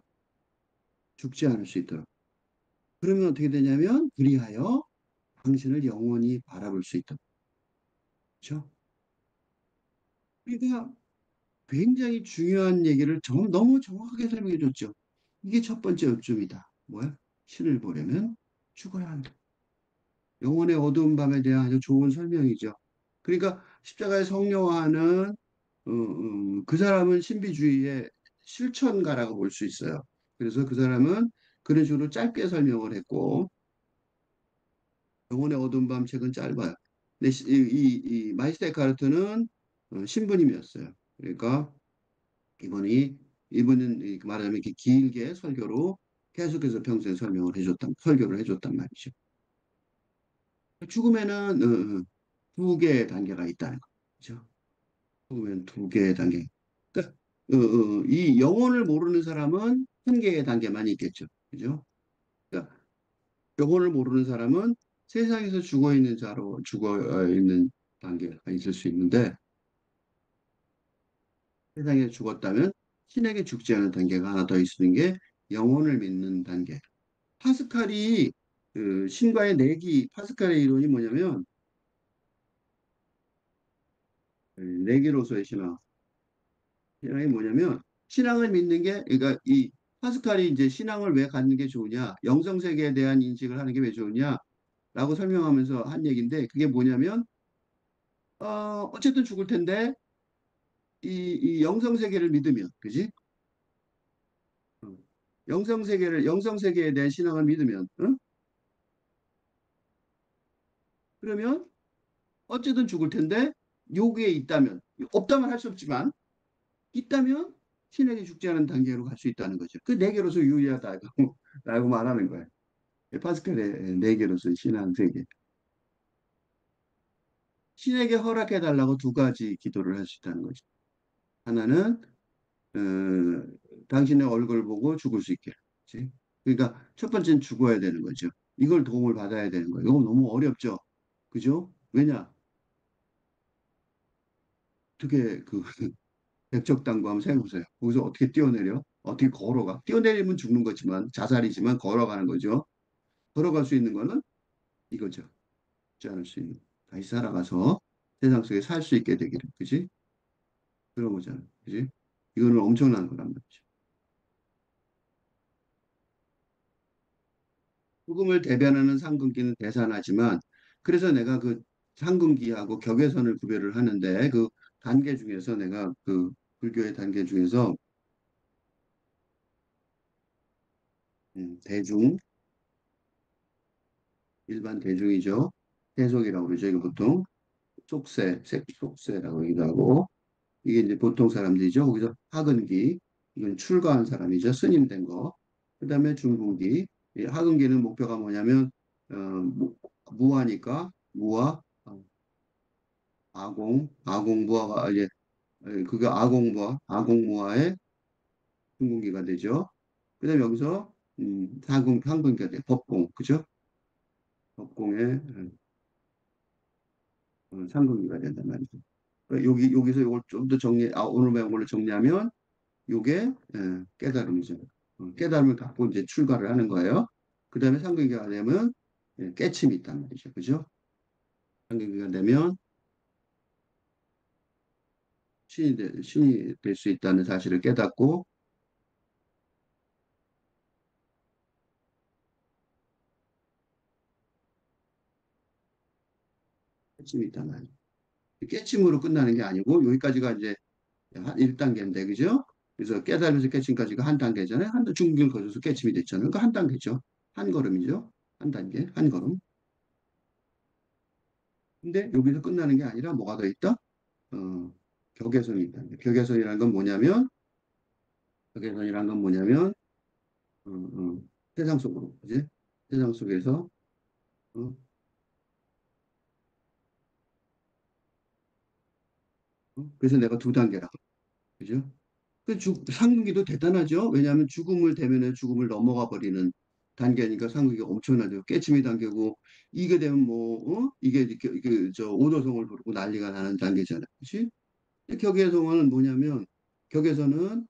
S1: 죽지 않을 수 있도록. 그러면 어떻게 되냐면 그리하여 당신을 영원히 바라볼 수 있도록. 그렇죠? 그러니까 굉장히 중요한 얘기를 너무 정확하게 설명해 줬죠. 이게 첫 번째 요점이다. 뭐야? 신을 보려면 죽어야 한다. 영혼의 어두운 밤에 대한 아주 좋은 설명이죠. 그러니까 십자가의 성령화는 그 사람은 신비주의의 실천가라고 볼 수 있어요. 그래서 그 사람은 그런 식으로 짧게 설명을 했고 영혼의 어두운 밤 책은 짧아요. 근데 이 마이스터 에카르트는 신부님이었어요. 그러니까 이분이 이분은 말하자면 이렇게 길게 설교로 계속해서 평소에 설교를 해줬단 말이죠. 죽음에는 두 개의 단계가 있다는 거죠. 죽음에는 두 개의 단계. 그러니까 이 영혼을 모르는 사람은 한 개의 단계만 있겠죠. 그죠? 그러니까 영혼을 모르는 사람은 세상에서 죽어 있는 단계가 있을 수 있는데 세상에 죽었다면 신에게 죽지 않은 단계가 하나 더 있는 게 영혼을 믿는 단계. 파스칼이 그 신과의 내기 파스칼의 이론이 뭐냐면 내기로서의 신앙이 뭐냐면 신앙을 믿는 게 그러니까 이 파스칼이 이제 신앙을 왜 갖는 게 좋으냐 영성 세계에 대한 인식을 하는 게 왜 좋으냐라고 설명하면서 한 얘기인데 그게 뭐냐면 어쨌든 죽을 텐데 이 영성 세계를 믿으면 그지? 어, 영성 세계에 대한 신앙을 믿으면 응? 그러면 어쨌든 죽을 텐데 요기에 있다면 없다면 할 수 없지만 있다면 신에게 죽지 않은 단계로 갈 수 있다는 거죠. 그 네 개로서 유리하다고 라고 말하는 거예요. 파스칼의 네 개로서 신앙 세계. 신에게 허락해 달라고 두 가지 기도를 할 수 있다는 거죠. 하나는 당신의 얼굴 보고 죽을 수 있게. 그치? 그러니까 첫 번째는 죽어야 되는 거죠. 이걸 도움을 받아야 되는 거예요. 이거 너무 어렵죠. 그죠? 왜냐? 어떻게 그 백척당구 한번 생각해보세요. 거기서 어떻게 뛰어내려? 어떻게 걸어가? 뛰어내리면 죽는 거지만 자살이지만 걸어가는 거죠. 걸어갈 수 있는 거는 이거죠. 죽지 않을 수 있는. 다시 살아가서 세상 속에 살 수 있게 되기를. 그지? 그런 거잖아. 그지? 이거는 엄청난 거란 말이죠. 죽음을 대변하는 상근기는 대산하지만 그래서 내가 그 상근기하고 격외선을 구별을 하는데 그 단계 중에서 내가 그 불교의 단계 중에서 대중, 일반 대중이죠. 세속이라고 그러죠. 이거 보통 속세라고 하기도 하고 이게 이제 보통 사람들이죠. 거기서 하근기, 이건 출가한 사람이죠. 스님 된 거. 그다음에 중분기. 이 하근기는 목표가 뭐냐면 무아니까 무아, 아공무아가 이제 그게 아공무아의 중분기가 되죠. 그다음에 여기서 상분기가 돼. 법공, 그죠? 법공의 상분기가 된단 말이죠. 그러니까 여기서 이걸 좀 더 오늘 배운 걸로 정리하면 요게 깨달음이죠. 깨달음을 갖고 이제 출가를 하는 거예요. 그 다음에 상근기가 되면 깨침이 있단 말이죠. 그죠? 상근기가 되면 신이 될 수 있다는 사실을 깨닫고 깨침이 있단 말이죠. 깨침으로 끝나는 게 아니고 여기까지가 이제 한 1단계인데 그죠? 그래서 깨달으면서 깨침까지가 한 단계잖아요. 한 중기를 거쳐서 깨침이 됐잖아요. 그러니까 한 단계죠. 한 걸음이죠. 한 단계, 한 걸음. 근데 여기서 끝나는 게 아니라 뭐가 더 있다? 어, 격외선이 있다. 격외선이라는 건 뭐냐면 격외선이라는 건 뭐냐면 세상 속으로, 그지? 세상 속에서 어, 그래서 내가 두 단계라. 그죠? 상기도 대단하죠. 왜냐하면 죽음을 대면해 죽음을 넘어가 버리는 단계니까 상기가 엄청나죠. 깨침이 단계고 이게 되면 뭐 이게 저 오도성을 부르고 난리가 나는 단계잖아요. 그렇지? 격예성은 뭐냐면 격에서는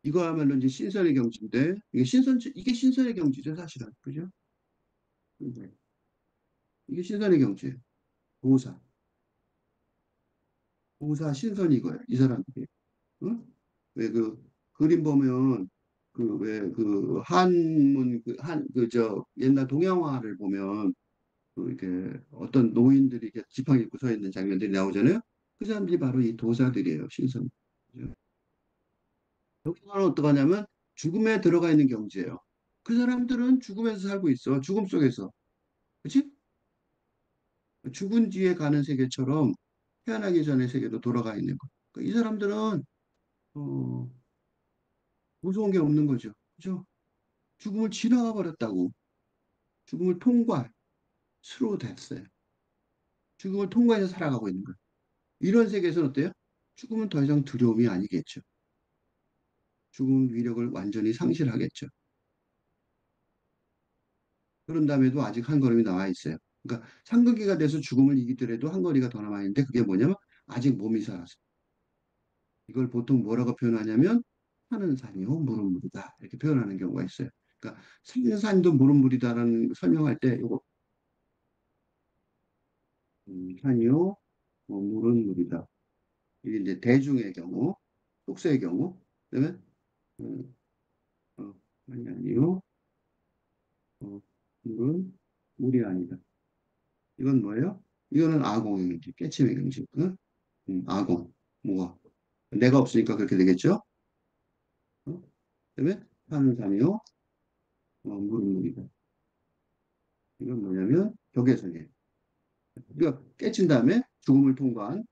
S1: 이거야말로 이제 신선의 경지인데 이게 신선의 경지죠 사실은. 그죠? 네. 이게 신선의 경지예요. 보사 보사 신선이 이거예요. 이 사람들이. 응? 왜 그 그림 보면 그 왜 그 한문 저 옛날 동양화를 보면 그 이렇게 어떤 노인들이 이렇게 지팡이 입고 서 있는 장면들이 나오잖아요. 그 사람들이 바로 이 도사들이에요. 신선. 여기서는 어떡하냐면 죽음에 들어가 있는 경지예요. 그 사람들은 죽음에서 살고 있어. 죽음 속에서. 그렇지? 죽은 뒤에 가는 세계처럼 태어나기 전의 세계도 돌아가 있는 거. 그러니까 이 사람들은 어, 무서운 게 없는 거죠. 그죠? 죽음을 지나가 버렸다고. 죽음을 통과, 스루 됐어요. 죽음을 통과해서 살아가고 있는 거예요. 이런 세계에서는 어때요? 죽음은 더 이상 두려움이 아니겠죠. 죽음 위력을 완전히 상실하겠죠. 그런 다음에도 아직 한 걸음이 남아 있어요. 그러니까 상극기가 돼서 죽음을 이기더라도 한 거리가 더 남아 있는데 그게 뭐냐면 아직 몸이 살아서. 이걸 보통 뭐라고 표현하냐면 산은 산이요, 물은 물이다. 이렇게 표현하는 경우가 있어요. 그러니까 산은 산도 물은 물이다라는 설명할 때 이거 산이요, 물은 물이다. 이게 이제 대중의 경우, 속세의 경우, 그다음에 음, 아니 아니요, 어, 물은 물이 아니다. 이건 뭐예요? 이거는 아공이지, 깨침의 경지. 응? 아공, 뭐가 내가 없으니까 그렇게 되겠죠? 어? 그다음에 산은 산이요, 물은 물이다. 이건 뭐냐면 격에서이에요. 우리가 깨친 다음에 죽음을 통과한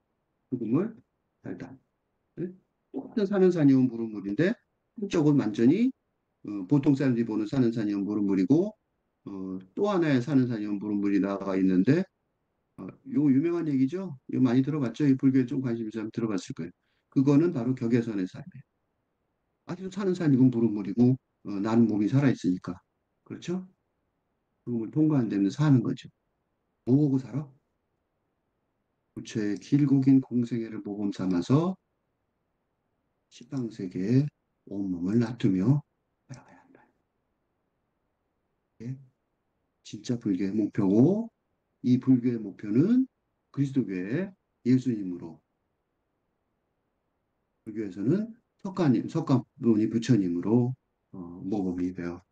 S1: 죽음을 살다. 네? 똑같은 사는 산이온 물은 물인데 한쪽은 완전히 보통 사람들이 보는 사는 산이온 물은 물이고 또 하나의 사는 산이온 물은 물이 나가 있는데 이거 유명한 얘기죠. 이거 많이 들어봤죠. 이 불교에 좀 관심 있는 사람 들어봤을 거예요. 그거는 바로 격에선의 삶이에요. 아직도 사는 산이고 물은 물이고 나는 몸이 살아있으니까. 그렇죠? 죽음을 통과 안 되면 사는 거죠. 뭐 보고 살아? 부처의 길고 긴 공생애를 모범 삼아서 시방세계에 온몸을 놔두며 살아가야 한다. 이게 진짜 불교의 목표고 이 불교의 목표는 그리스도교의 예수님으로 불교에서는 석가모니 부처님으로 모범이 되어